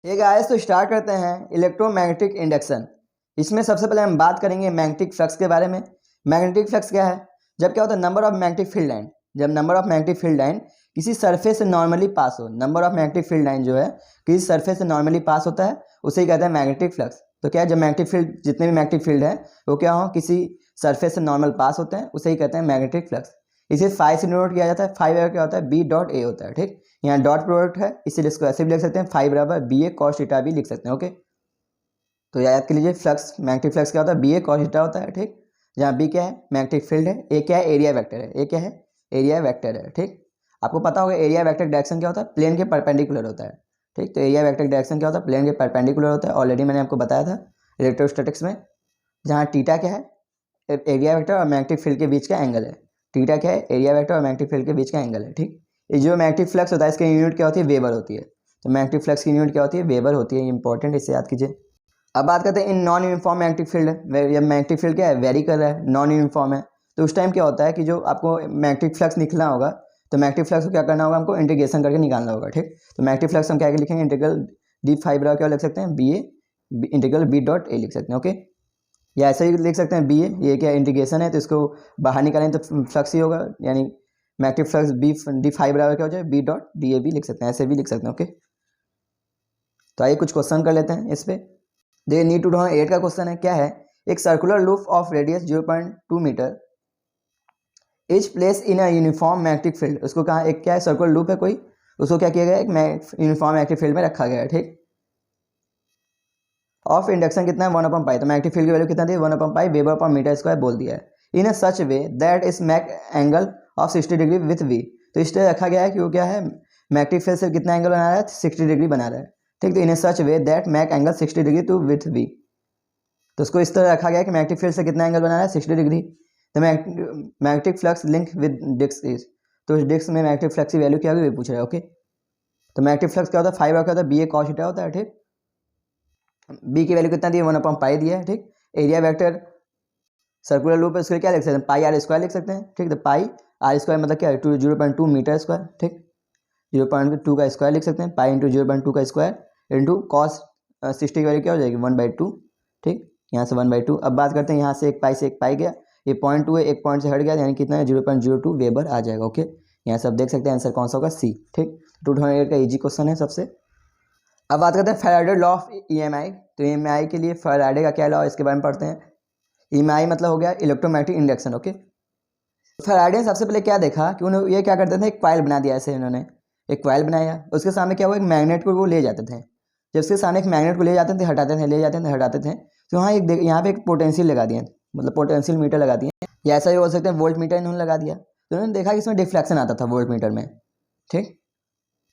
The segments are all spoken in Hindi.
ये गाइस तो स्टार्ट करते हैं इलेक्ट्रोमैग्नेटिक इंडक्शन। इसमें सबसे पहले हम बात करेंगे मैग्नेटिक फ्लक्स के बारे में। मैग्नेटिक फ्लक्स क्या है? जब क्या होता है number of magnetic field line, जब number of magnetic field line किसी सरफेस से नॉर्मली पास हो, number of magnetic field line जो है किसी सरफेस से नॉर्मली पास होता है उसे ही कहते हैं मैग्नेटिक फ्लक्स। तो क्या है, जब मैग्नेटिक फील्ड जितने भी मैग्नेटिक फील्ड है वो क्या हो किसी सरफेस से नॉर्मल पास होते हैं उसे ही कहते हैं मैग्नेटिक फ्लक्स। इसे फाइव से डिनोट किया जाता है। फाइव क्या होता है, बी डॉट ए होता है। ठीक, यहाँ डॉट प्रोडक्ट है इसीलिए इसको ऐसे भी लिख सकते हैं, फाइव बराबर बी ए कॉस थीटा भी लिख सकते हैं। ओके, तो याद कर लीजिए फ्लक्स, मैग्नेटिक फ्लक्स क्या होता है, बी ए कॉस थीटा होता है। ठीक, जहाँ बी क्या है मैग्नेटिक फील्ड है, ए क्या है एरिया वेक्टर है, ए क्या है एरिया वेक्टर है। ठीक, आपको पता होगा एरिया वेक्टर डायरेक्शन क्या होता है, प्लेन के परपेंडिकुलर होता है। ठीक, तो एरिया वेक्टर डायरेक्शन क्या होता है, प्लेन के परपेंडिकुलर होता है। ऑलरेडी मैंने आपको बताया था इलेक्ट्रोस्टैटिक्स में, जहाँ टीटा क्या है एरिया वेक्टर और मैग्नेटिक फील्ड के बीच का एंगल है। टीटा क्या है एरिया वेक्टर और मैग्नेटिक फील्ड के बीच का एंगल है। ठीक, ये जो मैग्नेटिक फ्लक्स होता है इसकी यूनिट क्या होती है, वेबर होती है। तो मैग्नेटिक फ्लक्स की यूनिट क्या होती है, वेबर होती है। इंपॉर्टेंट, इसे याद कीजिए। अब बात करते हैं in non uniform magnetic field है। जब मैग्नेटिक फील्ड क्या है वेरी कर रहा है, नॉन यूनिफॉर्म है, तो उस टाइम क्या होता है कि जो आपको मैग्नेटिक फ्लक्स निकलना होगा तो मैग्नेटिक फ्लक्स को क्या करना होगा, हमको इंटीग्रेशन करके निकालना होगा। ठीक, तो मैग्नेटिक फ्लक्स हम क्या लिखेंगे, इंटीग्रल डी फाइव क्या लिख सकते हैं, B A integral B dot A लिख सकते हैं। ओके, या ऐसे ही लिख सकते हैं बी ए, ये क्या इंटीग्रेशन है तो इसको बाहर निकालें तो फ्लक्स ही होगा, यानी magnetic flux B D five बराबर क्या हो जाए, बी डॉट डी ए भी लिख सकते हैं, ऐसे भी लिख सकते हैं। ओके, तो आइए कुछ क्वेश्चन कर लेते हैं इस पे। देखिए नीड टू 8 का क्वेश्चन है, क्या है, एक circular loop of radius 0.2 metre is place in a uniform magnetic field. उसको कहा एक क्या है सर्कुलर लूप है कोई, उसको क्या किया गया एक यूनिफॉर्म मैग्नेटिक फील्ड में रखा गया है। ठीक, ऑफ इंडक्शन कितना है 1/पाई, तो मैग्नेटिक फील्ड की वैल्यू कितना दी 1/पाई वेबर पर मीटर स्क्वायर बोल दिया है। In a such way that is make angle of 60 degree with V, तो इस तरह रखा गया है कि वो क्या है मैग्नेटिक फील्ड से कितना एंगल बना रहा है 60 डिग्री बना रहा है। ठीक, तो in a such way that make angle 60 degree to with V, तो उसको इस तरह रखा गया है कि मैग्नेटिक फील्ड से कितना एंगल बना रहा है 60 डिग्री। तो magnetic flux link with disc is, तो इस डिस्क में मैग्नेटिक फ्लक्स की वैल्यू क्या होगी पूछ रहा है। ओके, तो मैग्नेटिक फ्लक्स क्या होता है फाइव क्या होता है बी ए कॉस थीटा होता है। ठीक, बी की वैल्यू कितना दी है 1/पाई दिया है। ठीक, एरिया वेक्टर सर्कुलर लूप है उसके लिए क्या लिख सकते हैं, पाई आर स्क्वायर लिख सकते हैं। ठीक, तो पाई आर स्क्वायर मतलब क्या है 0.2 मीटर स्क्वायर। ठीक, 0.2 का स्क्वायर लिख सकते हैं, पाई इंटू 0.2 का स्क्वायर इंटू कॉस 60 की वैल्यू क्या हो जाएगी 1/2। ठीक, यहाँ से 1/2। अब बात करते हैं यहाँ से एक पाई गया, ये 0.2 है, एक पॉइंट से हट गया यानी कितना है 0.02 वेबर आ जाएगा। ओके, यहाँ से आप देख सकते हैं आंसर कौन सा होगा, सी। ठीक, 2008 का इजी क्वेश्चन है सबसे। अब बात करते हैं फैराडे लॉ ऑफ ईएमआई। तो ईएमआई के लिए फैराडे का क्या लॉ है इसके बारे में पढ़ते हैं। ईएमआई मतलब हो गया इलेक्ट्रोमैग्नेटिक इंडक्शन। ओके, फैराडे ने सबसे पहले क्या देखा कि उन्हें ये क्या करते थे, एक कॉइल बना दिया ऐसे, इन्होंने एक कॉइल बनाया, उसके सामने क्या हुआ एक मैग्नेट को वो ले जाते थे। जब उसके सामने एक मैग्नेट को ले जाते थे हटाते थे, ले जाते थे हटाते थे, तो वहाँ यहाँ पे एक पोटेंशियल लगा दिया, मतलब पोटेंशियल मीटर लगा दिए, या ऐसा भी बोल सकते हैं वोल्ट मीटर इन्होंने लगा दिया। तो उन्होंने देखा कि इसमें डिफ्लेक्शन आता था वोल्ट मीटर में। ठीक,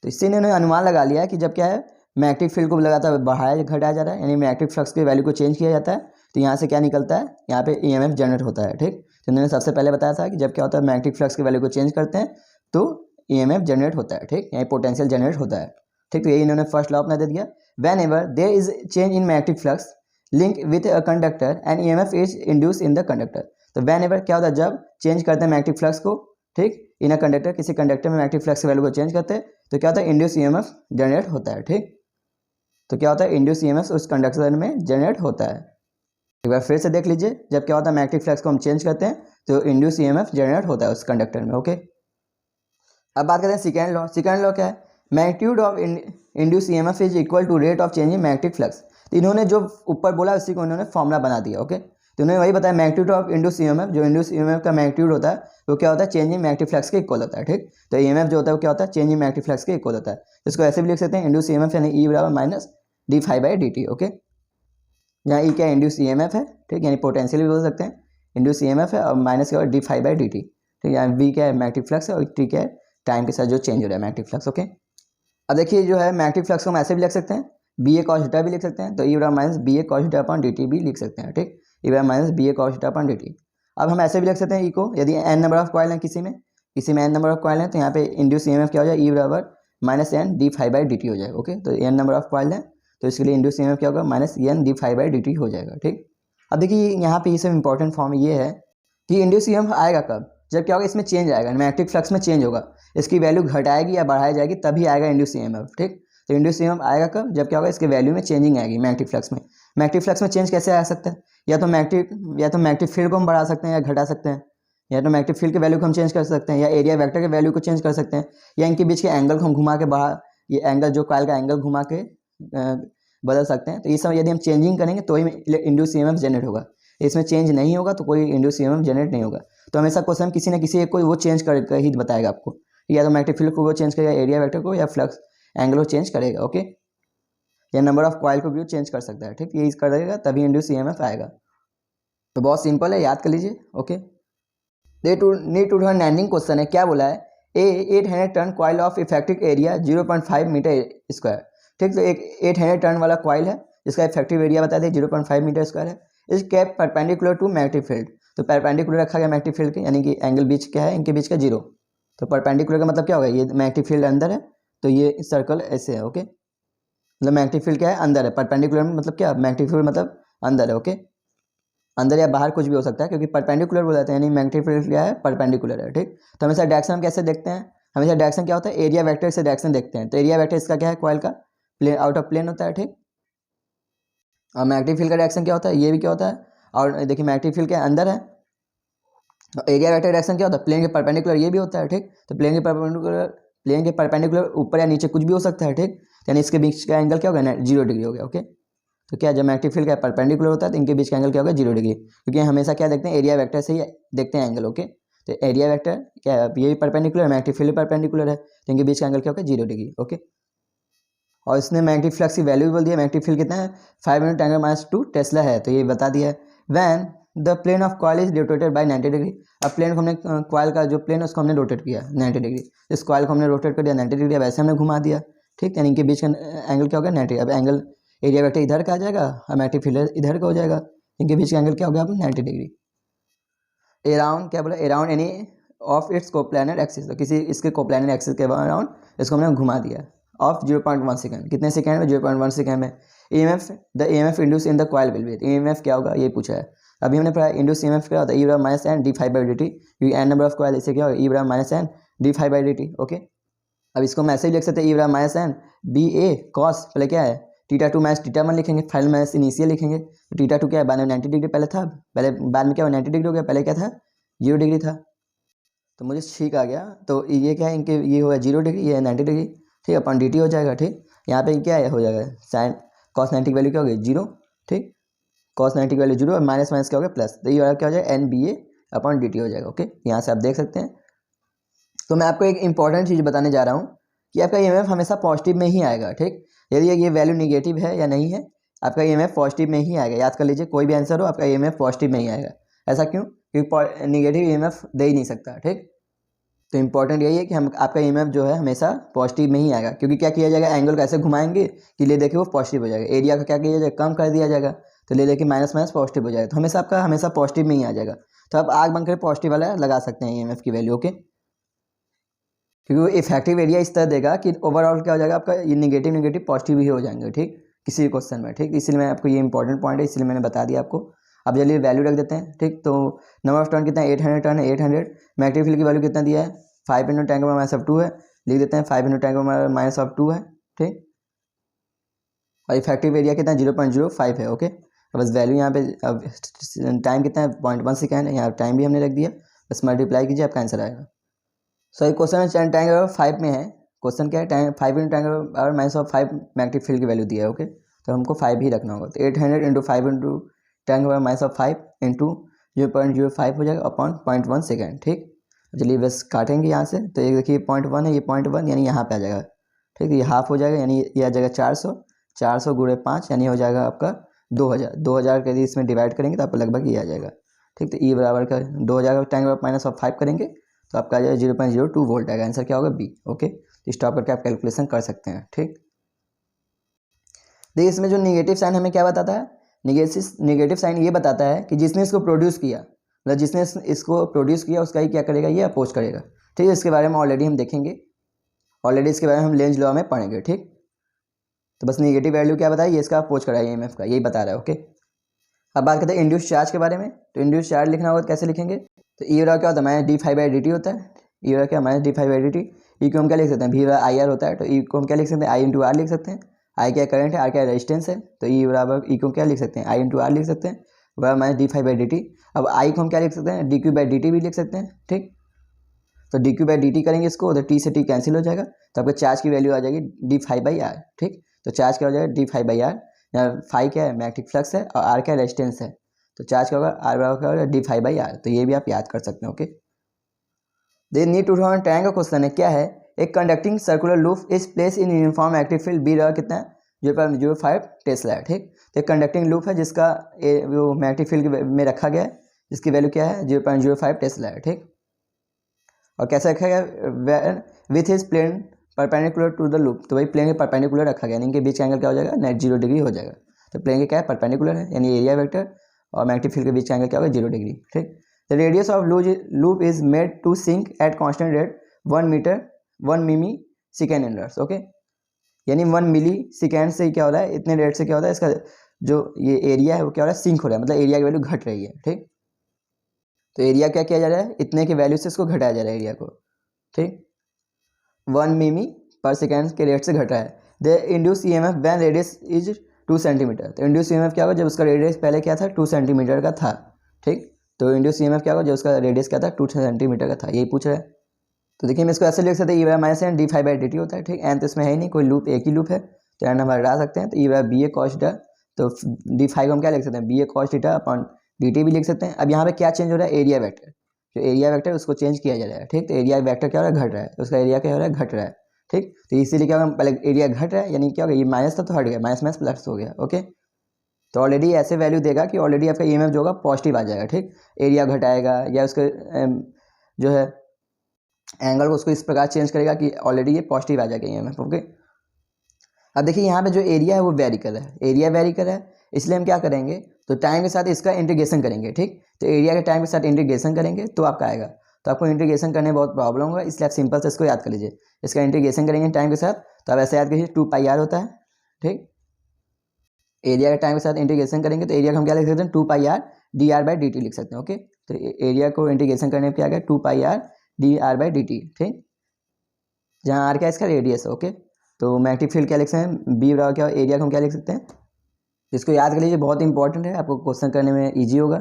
तो इससे इन्होंने अनुमान लगा लिया कि जब क्या है मैग्नेटिक फील्ड को लगातार बढ़ाया घटाया जा रहा है, यानी मैग्नेटिक फ्लक्स की वैल्यू को चेंज किया जाता है, तो यहाँ से क्या निकलता है, यहाँ पे ईएमएफ जनरेट होता है। ठीक, तो इन्होंने सबसे पहले बताया था कि जब क्या होता है मैग्नेटिक फ्लक्स की वैल्यू को चेंज करते हैं तो ईएमएफ जनरेट होता है। ठीक, यहाँ पोटेंशियल जनरेट होता है। ठीक, तो यही इन्होंने फर्स्ट लॉ अपना दे दिया। Whenever there is change in magnetic flux link with a conductor and EMF is induce in the conductor. तो वेन एवर क्या होता है जब चेंज करते हैं मैग्नेटिक फ्लक्स को, ठीक, इन अ कंडक्टर किसी कंडक्टर में मैग्नेटिक फ्लक्स की वैल्यू को चेंज करते हैं तो क्या होता है इंड्यूस ईएमएफ जनरेट होता है। ठीक, तो क्या होता है इंड्यूस ईएमएफ उस कंडक्टर में जनरेट होता है। एक बार फिर से देख लीजिए, जब क्या होता है मैग्नेटिक फ्लक्स को हम चेंज करते हैं तो इंड्यूस ईएमएफ जनरेट होता है उस कंडक्टर में। ओके, अब बात करते हैं सेकंड लॉ। सेकंड लॉ क्या है, magnitude of induce EMF is equal to rate of change in magnetic flux. तो इन्होंने जो ऊपर बोला उसी को इन्होंने फॉर्मूला बना दिया। ओके, तो उन्होंने वही बताया मैग्नीट्यूड ऑफ इंड्यूस ईएमएफ, जो इंड्यूस ईएमएफ का मैग्नीट्यूड होता है वो क्या होता है चेंज इन मैग्नेटिक फ्लक्स के इक्वल होता है। ठीक, तो ईएमएफ जो होता है वो क्या होता है चेंज इन मैग्नेटिक फ्लक्स के इक्वल होता है। इसको ऐसे भी लिख सकते हैं इंड्यूस ईएमएफ यानी ई बराबर minus D five by D T. Okay, जहाँ ई क्या इंड्यूस ईएमएफ है, ठीक, यानी पोटेंशियल भी बोल सकते हैं, इंड्यूस ईएमएफ है और माइनस क्या D five by D T. ठीक, यहाँ वी क्या है मैग्नेटिक फ्लक्स है और टी क्या है टाइम के साथ जो चेंज हो रहा है मैग्नेटिक फ्लक्स। ओके, अब देखिए जो है मैग्नेटिक फ्लक्स को हम ऐसे भी लिख सकते हैं बी ए कॉस थीटा भी लिख सकते हैं, तो ई बराबर minus B A cos theta upon D T भी लिख सकते हैं। ठीक, ई बराबर minus B A cos theta upon D T. अब हम ऐसे भी लिख सकते हैं ई को, यदि एन नंबर ऑफ कॉइल है किसी में एन नंबर ऑफ कॉइल है तो यहाँ पे इंड्यूस ईएमएफ क्या हो जाए ई बराबर minus N D five by D T हो जाएगा। ओके, तो एन नंबर ऑफ कॉइल है तो इसके लिए इंड्यूस ईएमएफ क्या होगा minus N D five by D T हो जाएगा। ठीक, अब देखिए यहाँ पे ये सब इंपॉर्टेंट फॉर्म ये है कि इंड्यूस ईएमएफ आएगा कब, जब क्या होगा इसमें चेंज आएगा, मैग्नेटिक फ्लक्स में चेंज होगा, इसकी वैल्यू घटाएगी या बढ़ाई जाएगी तभी आएगा इंड्यूस ईएमएफ। ठीक, तो इंड्यूस ईएमएफ आएगा कब, जब क्या होगा, इसके वैल्यू में चेंजिंग आएगी मैग्नेटिक फ्लक्स में। मैग्नेटिक फ्लक्स में चेंज कैसे आ सकता है, या तो मैग्नेटिक फील्ड को हम बढ़ा सकते हैं या घटा सकते हैं, या तो मैग्नेटिक फील्ड के वैल्यू को हम चेंज कर सकते हैं, या एरिया वेक्टर के वैल्यू को चेंज कर सकते हैं, या इनके बीच के एंगल को हम घुमा के बाहर, ये एंगल जो कॉइल का एंगल घुमा के बदल सकते हैं। तो ये सब यदि हम चेंजिंग करेंगे तो ही इंड्यूस ईएमएफ जनरेट होगा, इसमें चेंज नहीं होगा तो कोई इंड्यूस ईएमएफ जनरेट नहीं होगा। तो हमेशा क्वेश्चन किसी न किसी एक कोई वो चेंज कर ही बताएगा आपको, या तो मैग्नेटिक फील्ड को वो चेंज करेगा, एरिया वेक्टर को, या फ्लक्स एंगल को चेंज करेगा, ओके, या नंबर ऑफ कॉइल को भी चेंज कर सकता है, ठीक, ये कर देगा तभी इंड्यूस ईएमएफ आएगा। तो बहुत सिंपल है, याद कर लीजिए, okay. Need to understanding question है, क्या बोला है, a 800 turn coil of effective area 0.5 metre square, ठीक, तो एक 800 टन वाला कॉइल है, इसका इफेक्टिव एरिया बता दें 0.5 मीटर स्क्वायर है, इस kept perpendicular to magnetic field, तो परपेंडिकुलर रखा गया मैग्नेटिक फील्ड के, यानी कि एंगल बीच क्या है, इनके बीच का 0, तो परपेंडिकुलर का मतलब क्या होगा, ये मैग्नेटिक फील्ड अंदर है तो ये सर्कल ऐसे है, ओके, मतलब मैग्नेटिक फील्ड क्या है, अंदर है, परपेंडिकुलर मतलब क्या, मैग्नेटिक फील्ड मतलब अंदर है, ओके, अंदर या बाहर कुछ भी हो सकता है, क्योंकि परपेंडिकुलर बोल जाते हैं, यानी मैग्नेटिक फील्ड क्या है, परपेंडिकुलर है, ठीक। तो हमेशा डायरेक्शन हम कैसे देखते हैं, हमेशा डायरेक्शन क्या होता है, एरिया वेक्टर से डायरेक्शन देखते हैं, तो एरिया वेक्टर इसका क्या है, कॉइल का प्लेन, आउट ऑफ प्लेन होता है, ठीक। और मैग्नेटिक फील्ड का डायरेक्शन क्या होता है, ये भी क्या होता है, और देखिए मैग्नेटिक फील्ड के अंदर है, एरिया वेक्टर डायरेक्शन क्या होता है, प्लेन के परपेंडिकुलर, ये भी होता है, ठीक। तो प्लेन के परपेंडिकुलर ऊपर या नीचे कुछ भी हो सकता है, ठीक, यानी इसके बीच का एंगल क्या होगा, 0 डिग्री हो गया, ओके। तो क्या, जब मैग्नेटिक फील्ड का परपेंडिकुलर होता है तो इनके बीच का एंगल क्या होगा, 0 डिग्री, क्योंकि हमेशा क्या देखते हैं, एरिया वेक्टर से ही देखते हैं एंगल, ओके। तो एरिया वेक्टर क्या है, ये भी परपेंडिकुलर, मैग्नेटिक फील्ड परपेंडिकुलर है, तो इनके बीच का एंगल क्या होगा, 0 डिग्री, ओके। और इसने मैग्नेटिक फ्लक्स की वैल्यू भी बोल दिया, मैग्नेटिक फील्ड कितना है, 5 × 10⁻² टेस्ला है, तो ये बता दिया है। When the plane of coil is rotated by 90 degree, अब प्लेन को हमने, कॉइल का जो प्लेन है उसको हमने रोटेट किया 90 डिग्री, इस कॉइल को हमने रोटेट कर दिया 90 डिग्री, वैसे हमने घुमा दिया, ठीक, यानी इनके बीच का एंगल क्या होगा, 90। अब एंगल एरिया वेक्टर इधर का आ जाएगा और मैग्नेटिक फील्ड इधर का हो जाएगा, इनके बीच का एंगल क्या हो गया, 90 डिग्री। अराउंड क्या बोला, around any of its coplanar axis, तो किसी इसके कोप्लानर एक्सिस के अराउंड इसको हमने घुमा दिया ऑफ 0.1 सेकंड, कितने सेकंड में, 0.1 सेकंड में। EMF, the EMF induce in the coil will be, EMF क्या होगा ये पूछा है। अभी हमने पढ़ा इंड्यूस ईएमएफ क्या होता है, E माइनस एन d∅dt, क्योंकि एन नंबर ऑफ कॉइल, इसे क्या होगा, E minus N d∅dt, okay. अब इसको हम ऐसे ही लिख सकते हैं, E minus N BA cos, पहले क्या है, θ2 माइनस θ1 लिखेंगे, फाइनल माइनस इनिशियल लिखेंगे, तो θ2 क्या है, बाद में 90 डिग्री पहले था, पहले बाद में क्या हुआ, 90 डिग्री हो गया, पहले क्या था, 0 डिग्री था, तो मुझे ठीक आ गया। तो ये क्या है, इनके ये हुआ 0 डिग्री, ये 90 डिग्री, ठीक, अपन dt हो जाएगा, ठीक। यहाँ पे क्या है, हो जाएगा साइन cos 90 की वैल्यू क्या होगी, 0, ठीक, cos 90 की वैल्यू 0 और माइनस माइनस क्या हो गया, प्लस, तो ये वाला क्या हो जाएगा, NBA अपन dt हो जाएगा, ओके। यहाँ से आप देख सकते हैं। तो मैं आपको एक इंपॉर्टेंट चीज़ बताने जा रहा हूँ कि आपका ईएमएफ हमेशा पॉजिटिव में ही आएगा, ठीक। यदि ये वैल्यू निगेटिव है या नहीं है, आपका ईएमएफ पॉजिटिव में ही आएगा, याद कर लीजिए, कोई भी आंसर हो आपका ईएमएफ पॉजिटिव में ही आएगा। ऐसा क्यों, क्योंकि निगेटिव ईएमएफ दे ही नहीं सकता, ठीक। तो इंपॉर्टेंट यही है कि हम आपका ईएमएफ जो है हमेशा पॉजिटिव में ही आएगा, क्योंकि क्या किया जाएगा, एंगल को ऐसे घुमाएंगे कि ले देखिए वो पॉजिटिव हो जाएगा, एरिया का क्या किया जाएगा, कम कर दिया जाएगा, तो ले देखिए माइनस माइनस पॉजिटिव हो जाएगा, तो हमेशा आपका हमेशा पॉजिटिव में ही आ जाएगा। तो आप आग बंद कर पॉजिटिव वाला लगा सकते हैं ईएमएफ की वैल्यू, ओके, क्योंकि वो इफेक्टिव एरिया इस तरह देगा कि ओवरऑल क्या हो जाएगा, आपका ये निगेटिव पॉजिटिव ही हो जाएंगे, ठीक, किसी भी क्वेश्चन में, ठीक। इसलिए मैं आपको ये इंपॉर्टेंट पॉइंट है, इसलिए मैंने बता दिया आपको। अब चलिए वैल्यू रख देते हैं, ठीक। तो नंबर ऑफ टर्न कितना है, 800 टर्न है, 800। मैग्नेटिक फील्ड की वैल्यू कितना दिया है, 5 × 10⁻² है, लिख देते हैं 5 × 10⁻² है, ठीक। और इफेक्टिव एरिया कितना है, 0.05 है, ओके। अब बस वैल्यू यहाँ पे, अब टाइम कितना है, 0.1 सेकेंड है, यहाँ टाइम भी हमने रख दिया, बस मल्टीप्लाई कीजिए आपका आंसर आएगा। सो ये क्वेश्चन में टाइम अगर 5 में है, क्वेश्चन क्या है, टाइम 5 × 10⁻5 मैग्नेटिक फील्ड की वैल्यू दिया है, ओके, तो हमको 5 ही रखना होगा। तो 800 × 5 × 10⁻5 इंटू 0.05 हो जाएगा अपॉन 0.1 सेकेंड, ठीक। चलिए बस काटेंगे यहाँ से, तो ये देखिए 0.1 है, ये 0.1 यानी यहाँ पे आ जाएगा, ठीक। ये हाफ हो जाएगा, यानी ये आ जाएगा 400 × 5 यानी हो जाएगा आपका 2000 के लिए इसमें डिवाइड करेंगे तो आपको लगभग ये आ जाएगा, ठीक। तो E बराबर का 2000 का 10⁻5 करेंगे तो आपका आ जाएगा 0.02 वोल्ट आएगा, आंसर क्या होगा, बी, ओके। तो स्टॉप करके आप कैलकुलेशन कर सकते हैं, ठीक। देखिए इसमें जो निगेटिव साइन हमें क्या बताता है, निगेटिव साइन ये बताता है कि जिसने इसको प्रोड्यूस किया, मतलब जिसने इसको प्रोड्यूस किया उसका ही क्या करेगा, ये अपोज करेगा, ठीक है। इसके बारे में ऑलरेडी हम देखेंगे, ऑलरेडी इसके बारे में हम लेंज लॉ में पढ़ेंगे, ठीक। तो बस निगेटिव वैल्यू क्या बताया, ये इसका अपोज करा है ईएमएफ का, यही बता रहा है, ओके। अब बात करते हैं इंड्यूस चार्ज के बारे में। तो इंड्यूस चार्ज लिखना होगा तो कैसे लिखेंगे, तो E क्या होता है, माइनस d∅dt होता है, E क्या माइनस d∅dt, ई को हम क्या लिख सकते हैं, वी बराबर आई आर होता है, तो ई को हम क्या लिख सकते हैं, आई इंटू आर लिख सकते हैं। आई क्या करंट है, आर क्या रेजिस्टेंस है, तो ई बराबर ई को क्या लिख सकते हैं, आई इंटू आर लिख सकते हैं बराबर minus D five by D T. अब आई को हम क्या लिख सकते हैं, D Q by D T भी लिख सकते हैं, ठीक। तो D Q by D T करेंगे इसको, तो टी से टी कैंसिल हो जाएगा, तो आपका चार्ज की वैल्यू आ जाएगी डी फाइव बाई आर, ठीक। तो चार्ज क्या हो जाएगा, डी फाइव बाई आर, यहाँ फाइव क्या है मैग्नेटिक फ्लक्स है और आर क्या रेजिस्टेंस है, तो चार्ज क्या होगा, आर बराबर क्या होगा, डी फाइव बाई आर। तो ये भी आप याद कर सकते हैं, okay. They need to tank का क्वेश्चन है, क्या है, एक conducting circular loop is place in uniform active field B रहा कितना है 0.05 टेस्ला है, ठीक। तो एक कंडक्टिंग लूप है जिसका वो मैग्नेटिक फील्ड में रखा गया है, जिसकी वैल्यू क्या है 0.05 टेस्ला है, ठीक। और कैसे रखा गया, with his plane perpendicular to the loop, तो वही प्लेन के परपेंडिकुलर रखा गया, यानी इनके बीच का एंगल क्या हो जाएगा, नेट 0 डिग्री हो जाएगा। तो प्लेन के क्या है, परपेंडिकुलर है, यानी एरिया वेक्टर और मैग्नेटिक फील्ड के बीच का एंगल क्या होगा, 0 डिग्री, ठीक। The radius of loop is made to sink at constant rate 1 मिमी सेकेंड इनवर्स, ओके। यानी 1 मिली सेकेंड से क्या हो रहा है, इतने रेट से क्या होता है, इसका जो ये एरिया है वो क्या हो रहा है, सिंक हो रहा है, मतलब एरिया की वैल्यू घट रही है, ठीक। तो एरिया क्या किया जा रहा है, इतने की वैल्यू से इसको घटाया जा रहा है एरिया को, ठीक। 1 मिमी पर सेकेंड के रेट से घट रहा है। The induce E M F when radius is 2 centimetre, तो इंड्यूस ई एम एफ क्या होगा, जब उसका रेडियस पहले क्या था 2 सेंटीमीटर का था, ठीक। तो इंड्यूस ई एम एफ क्या होगा, जब उसका रेडियस क्या था 2 सेंटीमीटर का था, यही पूछ रहा है। तो देखिए मैं इसको ऐसे लिख सकते हैं, ई बराबर minus N D five by D T होता है, ठीक। एन तो इसमें है ही नहीं, कोई लूप एक ही लूप है, तो एन हम हटा सकते हैं, तो ई बराबर बी ए कॉस डा, तो डी फाइव हम क्या लिख सकते हैं, B A cos डीटा upon D T भी लिख सकते हैं। अब यहाँ पे क्या चेंज हो रहा है, एरिया वेक्टर, जो एरिया वेक्टर उसको चेंज किया जा रहा है, ठीक। तो एरिया वेक्टर क्या हो रहा है, घट रहा है, तो उसका एरिया क्या हो रहा है, घट रहा है, ठीक। तो इसीलिए क्या होगा, पहले एरिया घट रहा है, यानी क्या होगा, ये माइनस था तो हट गया, माइनस माइनस प्लस हो गया, ओके। तो ऑलरेडी ऐसे वैल्यू देगा कि ऑलरेडी आपका ईएमएफ जो होगा पॉजिटिव आ जाएगा, ठीक। एरिया घटाएगा या उसके जो है एंगल को उसको इस प्रकार चेंज करेगा कि ऑलरेडी ये पॉजिटिव आ जाएगा ईएमएफ, ओके। अब देखिए यहाँ पे जो एरिया है वो वेरी कर रहा है, एरिया वेरी कर रहा है, इसलिए हम क्या करेंगे, तो टाइम के साथ इसका इंटीग्रेशन करेंगे, ठीक। तो एरिया के टाइम के साथ इंटीग्रेशन करेंगे तो आपका आएगा, तो आपको इंटीग्रेशन करने में बहुत प्रॉब्लम होगा, इसलिए आप सिंपल से इसको याद कर लीजिए। इसका इंटीग्रेशन करेंगे टाइम के साथ, तो आप ऐसे याद कीजिए 2 पाई आर होता है, ठीक। एरिया के टाइम के साथ इंटीग्रेशन करेंगे तो एरिया को हम क्या लिख सकते हैं, 2 pi R D R by D T लिख सकते हैं, ओके। तो एरिया को इंटीग्रेशन करने में क्या गया, 2 pi R D R by D T, ठीक। जहाँ आर क्या है इसका रेडियस है, ओके। तो मैग्नेटिक फील्ड क्या लिख सकते हैं, बी बराबर क्या, एरिया को हम क्या लिख सकते हैं, इसको याद कर लीजिए, बहुत इंपॉर्टेंट है, आपको क्वेश्चन करने में ईजी होगा,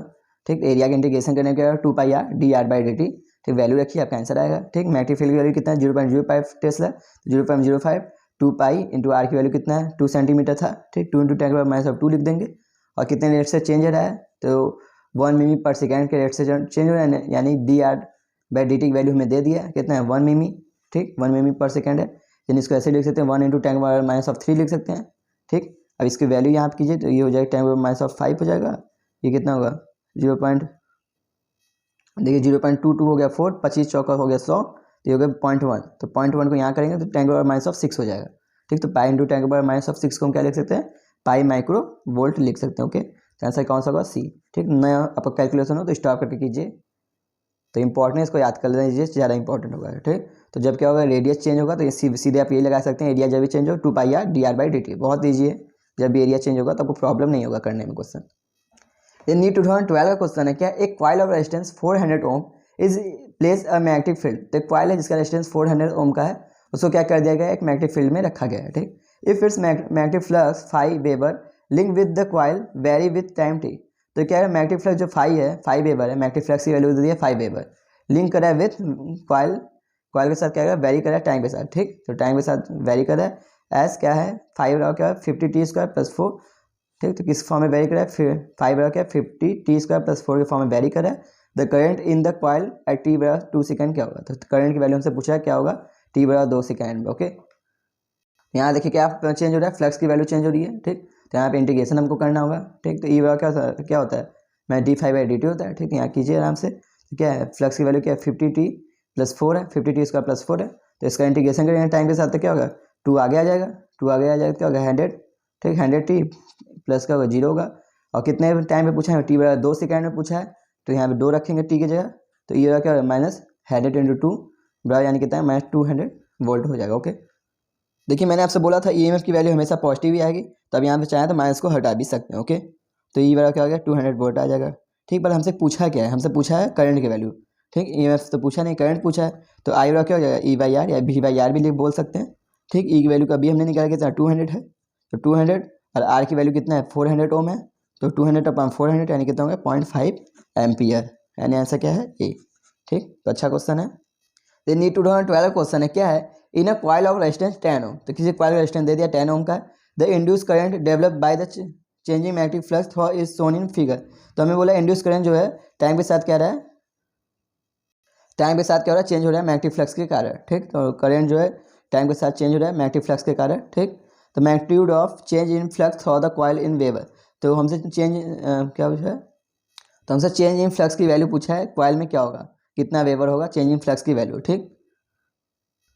ठीक। एरिया का इंटीग्रेशन करने में क्या होगा, 2 pi R D R by D T, ठीक। वैल्यू रखिए आपका आंसर आएगा, ठीक। मैग्नेटिक फील्ड की वैल्यू कितना है, 0.05 टेस्ला, 0.05 2 पाई इंटू आर की वैल्यू कितना है, 2 सेंटीमीटर था, ठीक। 2 इंटू 10 के बाद माइनस ऑफ 2 लिख देंगे, और कितने रेट से चेंज हो रहा है, तो 1 मिमी पर सेकेंड के रेट से चेंज हो रहा है, यानी D R by D T की वैल्यू हमें दे दिया है, कितना है 1 मिमी, ठीक। 1 मिमी पर सेकेंड है, यानी इसको ऐसे लिख सकते हैं 1 इंटू 10 के बाद माइनस ऑफ 3 लिख सकते हैं, ठीक। अब इसकी वैल्यू यहाँ पे कीजिए तो ये हो जाएगा 10 के बाद माइनस ऑफ 5 हो जाएगा, ये कितना होगा 0. देखिए 0.22 हो गया 4, 25 चौका हो गया 100, तो ये हो गया 0.1, तो 0.1 को यहाँ करेंगे तो 10 के बाद माइनस ऑफ 6 हो जाएगा, ठीक। तो पाई इंटू 10 के बाद माइनस ऑफ 6 को हम क्या लिख सकते हैं, पाई माइक्रो वोल्ट लिख सकते हैं, ओके। तो आंसर कौन सा होगा, सी, ठीक। नया आपका कैलकुलेशन हो तो स्टॉप करके कीजिए, तो इंपॉर्टेंट इसको याद कर लीजिए, ज़्यादा इंपॉर्टेंट होगा, ठीक। तो जब क्या होगा, रेडियस चेंज होगा तो ये सीधे आप ये लगा सकते हैं, एरिया जब भी चेंज हो 2 pi R D R by D T, बहुत ईजी है, जब भी एरिया चेंज होगा तो आपको प्रॉब्लम नहीं होगा करने में क्वेश्चन। ये नीट 2012 का क्वेश्चन है, क्या एक coil of resistance 400 ohm is place a magnetic field, तो क्वाइल है जिसका रेजिस्टेंस 400 ओम का है, उसको क्या कर दिया गया है, एक मैग्नेटिक फील्ड में रखा गया है, ठीक। If it's magnetic flux 5 weber link with the coil very with time T, तो क्या है मैग्नेटिक फ्लक्स जो 5 वेबर है, मैग्नेटिक फ्लक्स की वैल्यू दे दी है 5 वेबर, लिंक करा है विथ क्वाइल के साथ क्या है, वेरी करा है टाइम के साथ, ठीक। तो टाइम के साथ वेरी करा है, एस क्या है 5 क्या है 50 टी स्क्वायर प्लस 4, ठीक। तो किस फॉर्म में वेरी करा है, फिर 5 क्या है 50 टी स्क्वायर प्लस 4 के फॉर्म में वेरी करा है। The current in the coil at T बराबर 2 सेकेंड क्या होगा, तो करंट की वैल्यू हमसे पूछा है क्या होगा, टी बराबर 2 सेकेंड में, ओके। यहाँ देखिए क्या चेंज हो रहा है, फ्लक्स की वैल्यू चेंज हो रही है, ठीक। तो यहाँ पे इंटीग्रेशन हमको करना होगा, ठीक। तो ई बराबर क्या होता है, मैं D five by D T होता है, ठीक। यहाँ कीजिए आराम से, तो क्या है फ्लक्स की वैल्यू क्या है 50 टी प्लस 4 है, 50 टी स्क्वायर प्लस 4 है, तो इसका इंटीग्रेशन करेंगे टाइम के साथ तो क्या होगा 2 आगे आ जाएगा, 2 आगे आ जाएगा क्या होगा 100, ठीक। 100 टी प्लस क्या होगा 0 होगा, और कितने टाइम पे पूछा है, टी बराबर 2 सेकेंड में पूछा है, तो यहाँ पे 2 रखेंगे टी की जगह, तो ये क्या होगा माइनस 100 इंटू 2 बराबर यानी कितना है माइनस 200 वोल्ट हो जाएगा, ओके। देखिए मैंने आपसे बोला था ईएमएफ की वैल्यू हमेशा पॉजिटिव ही आएगी, तब यहाँ पे चाहें तो माइनस को हटा भी सकते हैं, ओके। तो ये बराबर क्या हो गया 200 वोल्ट आ जाएगा, ठीक। पर हमसे पूछा क्या है, हमसे पूछा है करंट की वैल्यू, ठीक। ईएमएफ तो पूछा नहीं, करंट पूछा है, तो आई वाला क्या हो जाएगा E/R या V/R भी बोल सकते हैं, ठीक। ई की वैल्यू का भी हमने निकाला कितना 200 है, तो 200 और आर की वैल्यू कितना है 400 ओम है, तो 200 अपॉन 400 यानी कितना होगा 0.5 एम्पियर, यानी आंसर क्या है ए, ठीक। तो अच्छा क्वेश्चन है। दे नीड टू 12 क्वेश्चन है, क्या है in a coil of resistance 10 ओम, तो किसी कॉइल का रेजिस्टेंस दे दिया 10 ओम का, the induce current develop by the changing magnetic flux is shown in figure. तो हमें बोला इंड्यूस करंट जो है टाइम के साथ क्या रहा है, टाइम के साथ क्या हो रहा है चेंज हो रहा है मैग्नेटिक फ्लक्स के कारण, ठीक। तो करंट जो है टाइम के साथ चेंज हो रहा है मैग्नेटिक फ्लक्स के कारण, ठीक। तो magnitude of change in flux for the coil in weber, तो हमसे चेंज क्या पूछा है, तो हमसे चेंज इन फ्लक्स की वैल्यू पूछा है कॉइल में क्या होगा, कितना वेबर होगा चेंज इन फ्लक्स की वैल्यू, ठीक।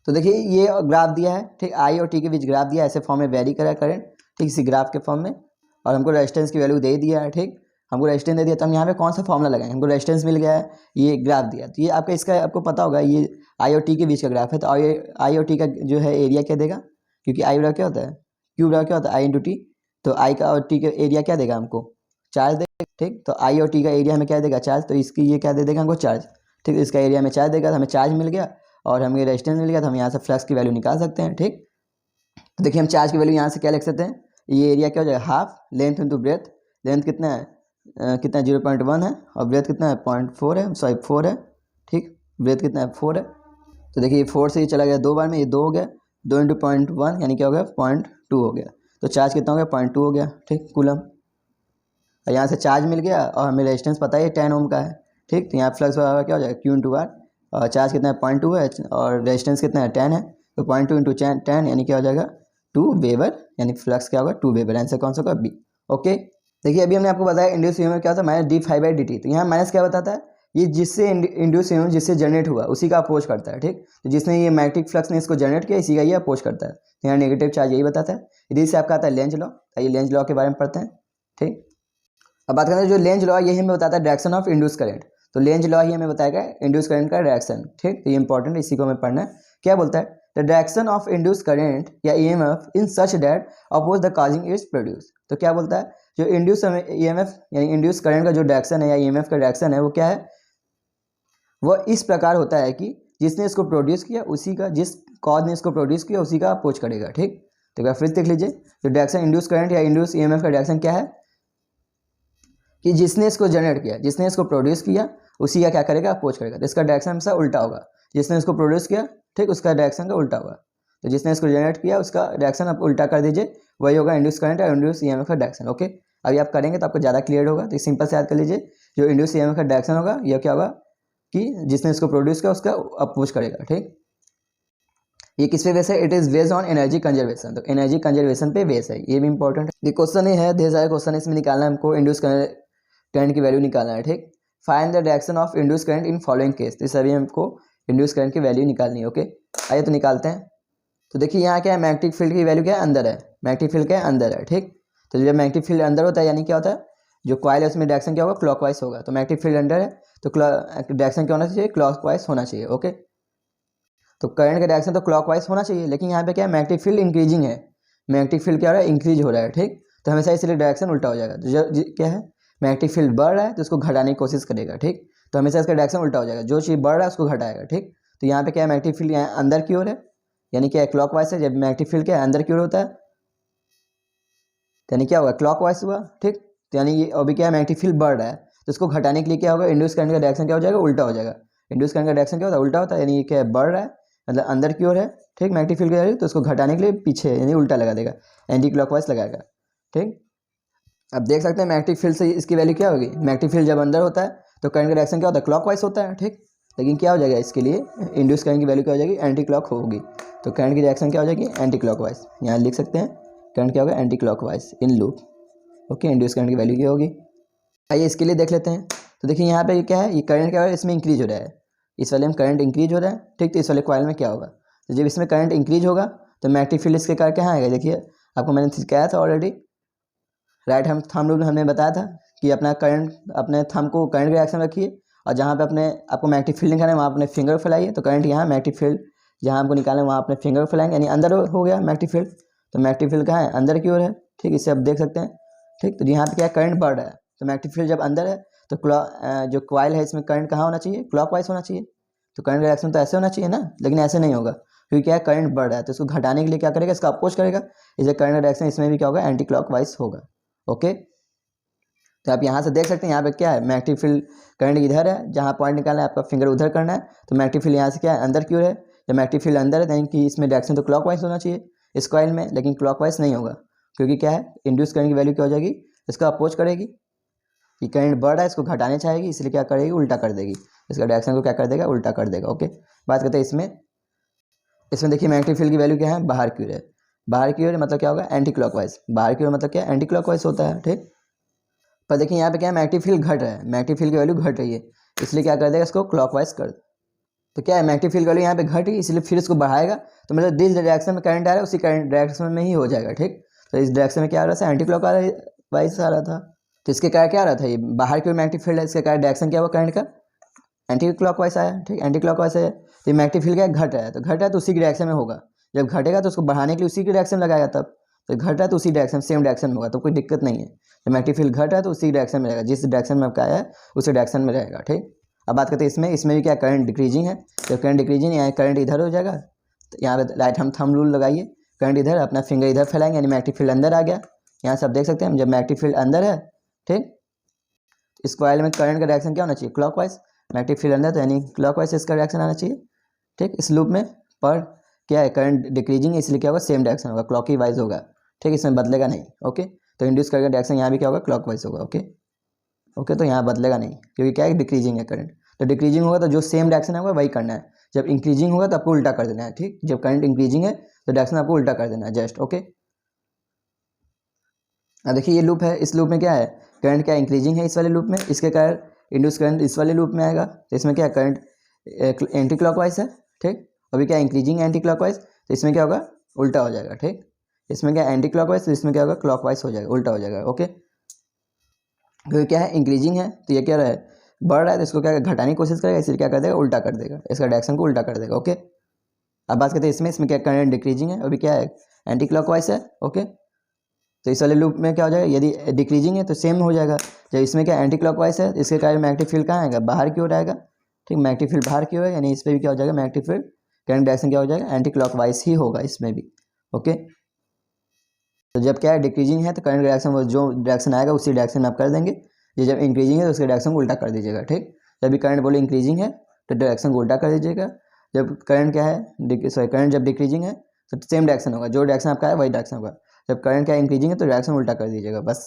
तो देखिए ये ग्राफ दिया है, ठीक। आई और टी के बीच ग्राफ दिया है, ऐसे फॉर्म में वेरी करा करंट, ठीक, इसी ग्राफ के फॉर्म में, और हमको रेजिस्टेंस की वैल्यू दे दिया है, ठीक। हमको रेजिस्टेंस दे दिया, तो हम यहाँ पे कौन सा फॉर्मूला लगाएंगे, हमको रेजिस्टेंस मिल गया है, ये ग्राफ दिया, तो ये आपका इसका आपको पता होगा ये आई और टी के बीच का ग्राफ है, तो आई और टी का जो है एरिया क्या देगा, क्योंकि आई बराबर क्या होता है क्यू बराबर क्या होता है आई इंटू टी, तो आई का और टी का एरिया क्या देगा हमको चार्ज देगा, ठीक। तो आई और टी का एरिया हमें क्या देगा चार्ज, तो इसकी ये क्या दे देगा हमको चार्ज, ठीक। इसका एरिया में चार्ज देगा, तो हमें चार्ज मिल गया और हमें रेजिस्टेंस मिल गया, तो हम यहाँ से फ्लक्स की वैल्यू निकाल सकते हैं, ठीक। तो देखिए हम चार्ज की वैल्यू यहाँ से क्या लिख सकते हैं, ये एरिया क्या हो जाएगा half length into breadth, length कितना है कितना 0.1 है और ब्रेथ कितना है 0.4 है, सॉरी 4 है, ठीक। ब्रेथ कितना है 4 है, तो देखिए 4 से ये चला गया 2 बार में, ये 2 हो गया, 2 इंटू 0.1 यानी क्या हो गया 0.2 हो गया, तो चार्ज कितना हो गया 0.2 हो गया, ठीक कूलम। और यहाँ से चार्ज मिल गया और हमें रेजिस्टेंस पता है 10 ओम का है, ठीक। तो यहाँ फ्लक्स बराबर क्या हो जाएगा Q इंटू आर, और चार्ज कितना है 0.2 है और रेजिस्टेंस कितना है 10 है, तो 0.2 इंटू 10 यानी क्या हो जाएगा 2 वेबर, यानी फ्लक्स क्या होगा 2 वेबर, आंसर कौन सा होगा बी, ओके। देखिए अभी हमने आपको बताया इंड्यूस ईएमएफ क्या होता है माइनस d∅dt, तो यहाँ माइनस क्या बताता है ये जिससे इंड्यूस ईएमएफ जिससे जनरेट हुआ उसी का अपोज करता है, ठीक। तो जिसने ये मैग्नेटिक फ्लक्स ने इसको जनरेट किया इसी का ये अपोज करता है, तो यहाँ नेगेटिव चार्ज यही बताता है। इधर से आपका आता है लेंज लॉ, आइए लेंज लॉ के बारे में पढ़ते हैं, ठीक। अब बात करते हैं जो लेंज लॉ ये हमें बताता है डायरेक्शन ऑफ इंड्यूस करंट, तो लेंज लॉ ही हमें बताएगा इंड्यूस करंट का डायरेक्शन, ठीक। तो ये इंपॉर्टेंट है, इसी को हमें पढ़ना है। क्या बोलता है the direction of induce current या EMF in such that oppose the causing is produce, तो क्या बोलता है जो इंड्यूस ईएमएफ यानी इंड्यूस करंट का जो डायरेक्शन है या ईएमएफ का डायरेक्शन है वो क्या है, वो इस प्रकार होता है कि जिसने इसको प्रोड्यूस किया उसी का, जिस कॉज ने इसको प्रोड्यूस किया उसी का अपोज करेगा, ठीक। तो एक बार फिर देख लीजिए जो डायरेक्शन इंड्यूस करंट या इंड्यूस ईएमएफ का डायरेक्शन क्या है कि जिसने इसको जनरेट किया, जिसने इसको प्रोड्यूस किया उसी का क्या करेगा अपोज करेगा, तो इसका डायरेक्शन हमेशा उल्टा होगा, जिसने इसको प्रोड्यूस किया, ठीक, उसका डायरेक्शन का उल्टा होगा, तो जिसने इसको जनरेट किया उसका डायरेक्शन आप उल्टा कर दीजिए, वही होगा इंड्यूस करंट और इंड्यूस ईएमएफ का डायरेक्शन, ओके। अभी आप करेंगे तो आपको ज़्यादा क्लियर होगा, तो सिंपल से याद कर लीजिए जो इंड्यूस ईएमएफ का डायरेक्शन होगा यह क्या होगा कि जिसने इसको प्रोड्यूस किया उसका अपोज करेगा, ठीक। ये किस पे बेस है, it is based on energy conservation, तो एनर्जी कंजर्वेशन पे बेस है, ये भी इंपॉर्टेंट है। ये क्वेश्चन ही है, ढेर सारे क्वेश्चन इसमें निकालना है हमको, इंड्यूस करंट की वैल्यू निकालना है, ठीक। Find the direction of induce current in following case, तो सभी हमको इंड्यूस करंट की वैल्यू निकालनी है, ओके। आइए तो निकालते हैं। तो देखिए यहाँ क्या है मैग्नेटिक फील्ड की वैल्यू क्या है अंदर है, मैग्नेटिक फील्ड क्या है अंदर है, ठीक। तो जब मैग्नेटिक फील्ड अंदर होता है यानी क्या होता है जो कॉइल है उसमें डायरेक्शन क्या होगा क्लॉकवाइज होगा, तो मैग्नेटिक फील्ड अंदर है तो डायरेक्शन क्या होना चाहिए क्लॉकवाइज होना चाहिए, ओके। तो करंट का डायरेक्शन तो क्लॉकवाइज होना चाहिए, लेकिन यहाँ पे क्या है मैग्नेटिक फील्ड इंक्रीजिंग है, मैग्नेटिक फील्ड क्या हो रहा है इंक्रीज हो रहा है, ठीक। तो हमेशा इसलिए डायरेक्शन उल्टा हो जाएगा, तो क्या है मैग्नेटिक फील्ड बढ़ रहा है तो उसको घटाने की कोशिश करेगा, ठीक। तो हमेशा इसका डायरेक्शन उल्टा हो जाएगा, जो चीज़ बढ़ रहा है उसको घटाएगा, ठीक। तो यहाँ पे क्या है मैग्नेटिक फील्ड यहाँ अंदर की ओर है, यानी क्या है क्लॉकवाइज है, जब मैग्नेटिक फील्ड क्या है अंदर की ओर होता है यानी क्या होगा क्लॉकवाइज हुआ, ठीक। तो यानी ये अभी क्या है मैग्नेटिक फील्ड बढ़ रहा है तो इसको घटाने के लिए क्या होगा इंड्यूस करंट का डायरेक्शन क्या हो जाएगा उल्टा हो जाएगा, इंड्यूस करंट का डायरेक्शन क्या होता है उल्टा होता है, यानी ये क्या है बढ़ रहा है मतलब अंदर की ओर है, ठीक। मैग्नेटिक फील्ड क्या है तो उसको घटाने के लिए पीछे यानी उल्टा लगा देगा, एंटी क्लॉकवाइज लगाएगा, ठीक। अब देख सकते हैं मैग्नेटिक फील्ड से इसकी वैल्यू क्या होगी, मैग्नेटिक फील्ड जब अंदर होता है तो करंट का डायरेक्शन क्या होता है क्लॉकवाइज होता है, ठीक। लेकिन क्या हो जाएगा इसके लिए इंड्यूस करंट की वैल्यू क्या हो जाएगी एंटी क्लॉक होगी, तो करंट की डायरेक्शन क्या हो जाएगी एंटी क्लॉकवाइज, यहाँ लिख सकते हैं करंट क्या होगा anti clockwise in loop, okay. Induce current की वैल्यू क्या होगी, आइए इसके लिए देख लेते हैं। तो देखिए यहाँ पे क्या है ये करंट क्या हो रहा है इसमें इंक्रीज हो रहा है, इस वाले में करंट इंक्रीज हो रहा है, ठीक। तो इस वाले कॉइल में क्या होगा तो जब इसमें करंट इंक्रीज होगा तो मैग्नेटिक फील्ड इसके कारण कहाँ आएगा, देखिए आपको मैंने सिखाया था ऑलरेडी, राइट हम थंब रूल हमने बताया था कि अपना करंट अपने थंब को करंट के डायरेक्शन रखिए और जहाँ पे अपने आपको मैग्नेटिक फील्ड निकालना है वहाँ अपने फिंगर फैलाइए, तो करंट यहाँ मैग्नेटिक फील्ड जहाँ हमको निकालना है वहाँ अपने फिंगर फैलाएंगे यानी अंदर हो गया मैग्नेटिक फील्ड, तो मैग्नेटिक फील्ड कहाँ है अंदर की ओर है, ठीक। इससे आप देख सकते हैं, ठीक। तो यहाँ पे क्या करंट बढ़ रहा है तो मैग्नेटिक फील्ड जब अंदर है तो जो कॉइल है इसमें करंट कहाँ होना चाहिए क्लॉकवाइज होना चाहिए, तो करंट का डायरेक्शन तो ऐसे होना चाहिए ना, लेकिन ऐसे नहीं होगा क्योंकि क्या है करंट बढ़ रहा है, तो इसको घटाने के लिए क्या करेगा, इसका अपोज करेगा, इसे करंट का डायरेक्शन इसमें भी क्या होगा, एंटी क्लॉकवाइज होगा। ओके, तो आप यहाँ से देख सकते हैं यहाँ पे क्या है, मैग्नेटिक फील्ड करंट इधर है, जहाँ पॉइंट निकालना है आपका फिंगर उधर करना है, तो मैग्नेटिक फील्ड यहाँ से क्या है अंदर क्यों है, जब मैग्नेटिक फील्ड अंदर है यानी कि इसमें डायरेक्शन तो क्लॉकवाइज होना चाहिए इस कॉइल में, लेकिन क्लॉकवाइज नहीं होगा क्योंकि क्या है इंड्यूस करंट की वैल्यू क्या हो जाएगी, इसका अपोज करेगी, कि करंट बढ़ रहा है इसको घटाने चाहेगी, इसलिए क्या करेगी, उल्टा कर देगी, इसका डायरेक्शन को क्या कर देगा, उल्टा कर देगा। ओके, बात करते हैं इसमें देखिए मैग्नेटिक फील्ड की वैल्यू क्या है, बाहर की ओर है, बाहर की ओर मतलब क्या होगा, एंटी क्लॉकवाइज, बाहर की ओर मतलब क्या एंटी क्लॉकवाइज होता है। ठीक, पर देखिए यहाँ पे क्या है मैग्नेटिक फील्ड घट रहा है, मैग्नेटिक फील्ड की वैल्यू घट रही है, इसलिए क्या कर देगा, इसको क्लॉकवाइज कर, तो क्या है मैग्नेटिक फील्ड की वैल्यू यहाँ पे घटी, इसलिए फिर इसको बढ़ाएगा, तो मतलब जिस डायरेक्शन में करंट आ रहा है उसी करंट डायरेक्शन में ही हो जाएगा। ठीक, तो इस डायरेक्शन में क्या आ रहा था, एंटी क्लॉकवाइज आ रहा था, तो इसके कारण क्या आ रहा था, ये बाहर की ओर मैग्नेटिक फील्ड है, इसके कारण डायरेक्शन क्या हुआ करंट का, एंटी क्लॉकवाइज आया। ठीक, एंटी क्लॉकवाइज आया, तो मैग्नेटिक फील्ड क्या घट रहा है, तो घट रहा है तो उसी की डायरेक्शन में होगा, जब घटेगा तो उसको बढ़ाने के लिए उसी की डायरेक्शन लगाएगा, तब तो घट रहा है तो उसी डायरेक्शन सेम डायरेक्शन में होगा, तो कोई दिक्कत नहीं है, तो मैग्नेटिक फील्ड घट रहा है तो उसी डायरेक्शन में रहेगा, जिस डायरेक्शन में आपका आया है उसी डायरेक्शन में रहेगा। ठीक, अब बात करते हैं इसमें भी क्या करंट डिक्रीजिंग है, तो करंट डिक्रीजिंग यहाँ करंट इधर हो जाएगा, तो यहाँ पे राइट हम थंब रूल लगाइए, करंट इधर, अपना फिंगर इधर फैलाएंगे यानी मैग्नेटिक फील्ड अंदर आ गया, यहाँ से आप देख सकते हैं जब मैग्नेटिक फील्ड अंदर है, ठीक, इस कॉइल में करंट का डायरेक्शन क्या होना चाहिए, क्लॉकवाइज, मैग्नेटिक फील्ड अंदर तो यानी क्लॉकवाइज इसका डायरेक्शन आना चाहिए। ठीक, इस लूप में पर क्या है करंट डिक्रीजिंग है, इसलिए क्या होगा सेम डायरेक्शन होगा, क्लॉकी वाइज होगा। ठीक, इसमें बदलेगा नहीं। ओके, तो इंड्यूस करंट का डायरेक्शन यहाँ भी क्या होगा, क्लॉकवाइज होगा। ओके, तो यहाँ बदलेगा नहीं क्योंकि क्या है डिक्रीजिंग है करंट, तो डिक्रीजिंग होगा तो जो सेम डायरेक्शन है वही करना है, जब इंक्रीजिंग होगा तो आपको उल्टा कर देना है। ठीक, जब करंट इंक्रीजिंग है तो डायरेक्शन आपको उल्टा कर देना है जस्ट। ओके, अब देखिए ये लूप है, इस लूप में क्या है करंट क्या इंक्रीजिंग है इस वाले लूप में, इसके कारण इंड्यूस करंट इस वाले लूप में आएगा, तो इसमें क्या करंट एंटी क्लॉकवाइज है। ठीक, अभी क्या इंक्रीजिंग एंटी क्लॉकवाइज, तो इसमें क्या होगा उल्टा हो जाएगा। ठीक, इसमें क्या एंटी क्लॉकवाइज, तो इसमें क्या होगा क्लॉकवाइज हो जाएगा, उल्टा हो जाएगा। ओके, क्योंकि क्या है इंक्रीजिंग है तो ये क्या रहा है बढ़ रहा है, तो इसको क्या घटाने की कोशिश करेगा, इसलिए क्या कर देगा उल्टा कर देगा, इसका डायरेक्शन को उल्टा कर देगा। ओके, अब बात करते हैं इसमें क्या करंट डिक्रीजिंग है, अभी क्या है एंटी क्लॉकवाइज है। ओके, तो इस वाले लूप में क्या हो जाएगा, यदि डिक्रीजिंग है तो सेम हो जाएगा, जब इसमें क्या एंटी क्लॉकवाइज है इसके कारण मैग्नेटिक फील्ड कहाँ आएगा, बाहर की ओर आएगा। ठीक, मैग्नेटिक फील्ड बाहर की ओर है यानी इस पर भी क्या हो जाएगा मैग्नेटिक फील्ड करंट डायरेक्शन क्या हो जाएगा एंटी क्लॉकवाइज ही होगा इसमें भी। ओके, तो जब क्या है डिक्रीजिंग है तो करंट डायरेक्शन वो जो डायरेक्शन आएगा उसी डायरेक्शन में आप कर देंगे, ये जब इंक्रीजिंग है तो उसके डायरेक्शन को उल्टा कर दीजिएगा। ठीक, जब भी करंट बोले इंक्रीजिंग है तो डायरेक्शन को उल्टा कर दीजिएगा, जब करंट क्या है सॉरी करंट जब डिक्रीजिंग है तो सेम डायरेक्शन होगा, जो डायरेक्शन आपका है वही डायरेक्शन होगा, जब करंट क्या इंक्रीजिंग है तो डायरेक्शन उल्टा कर दीजिएगा बस।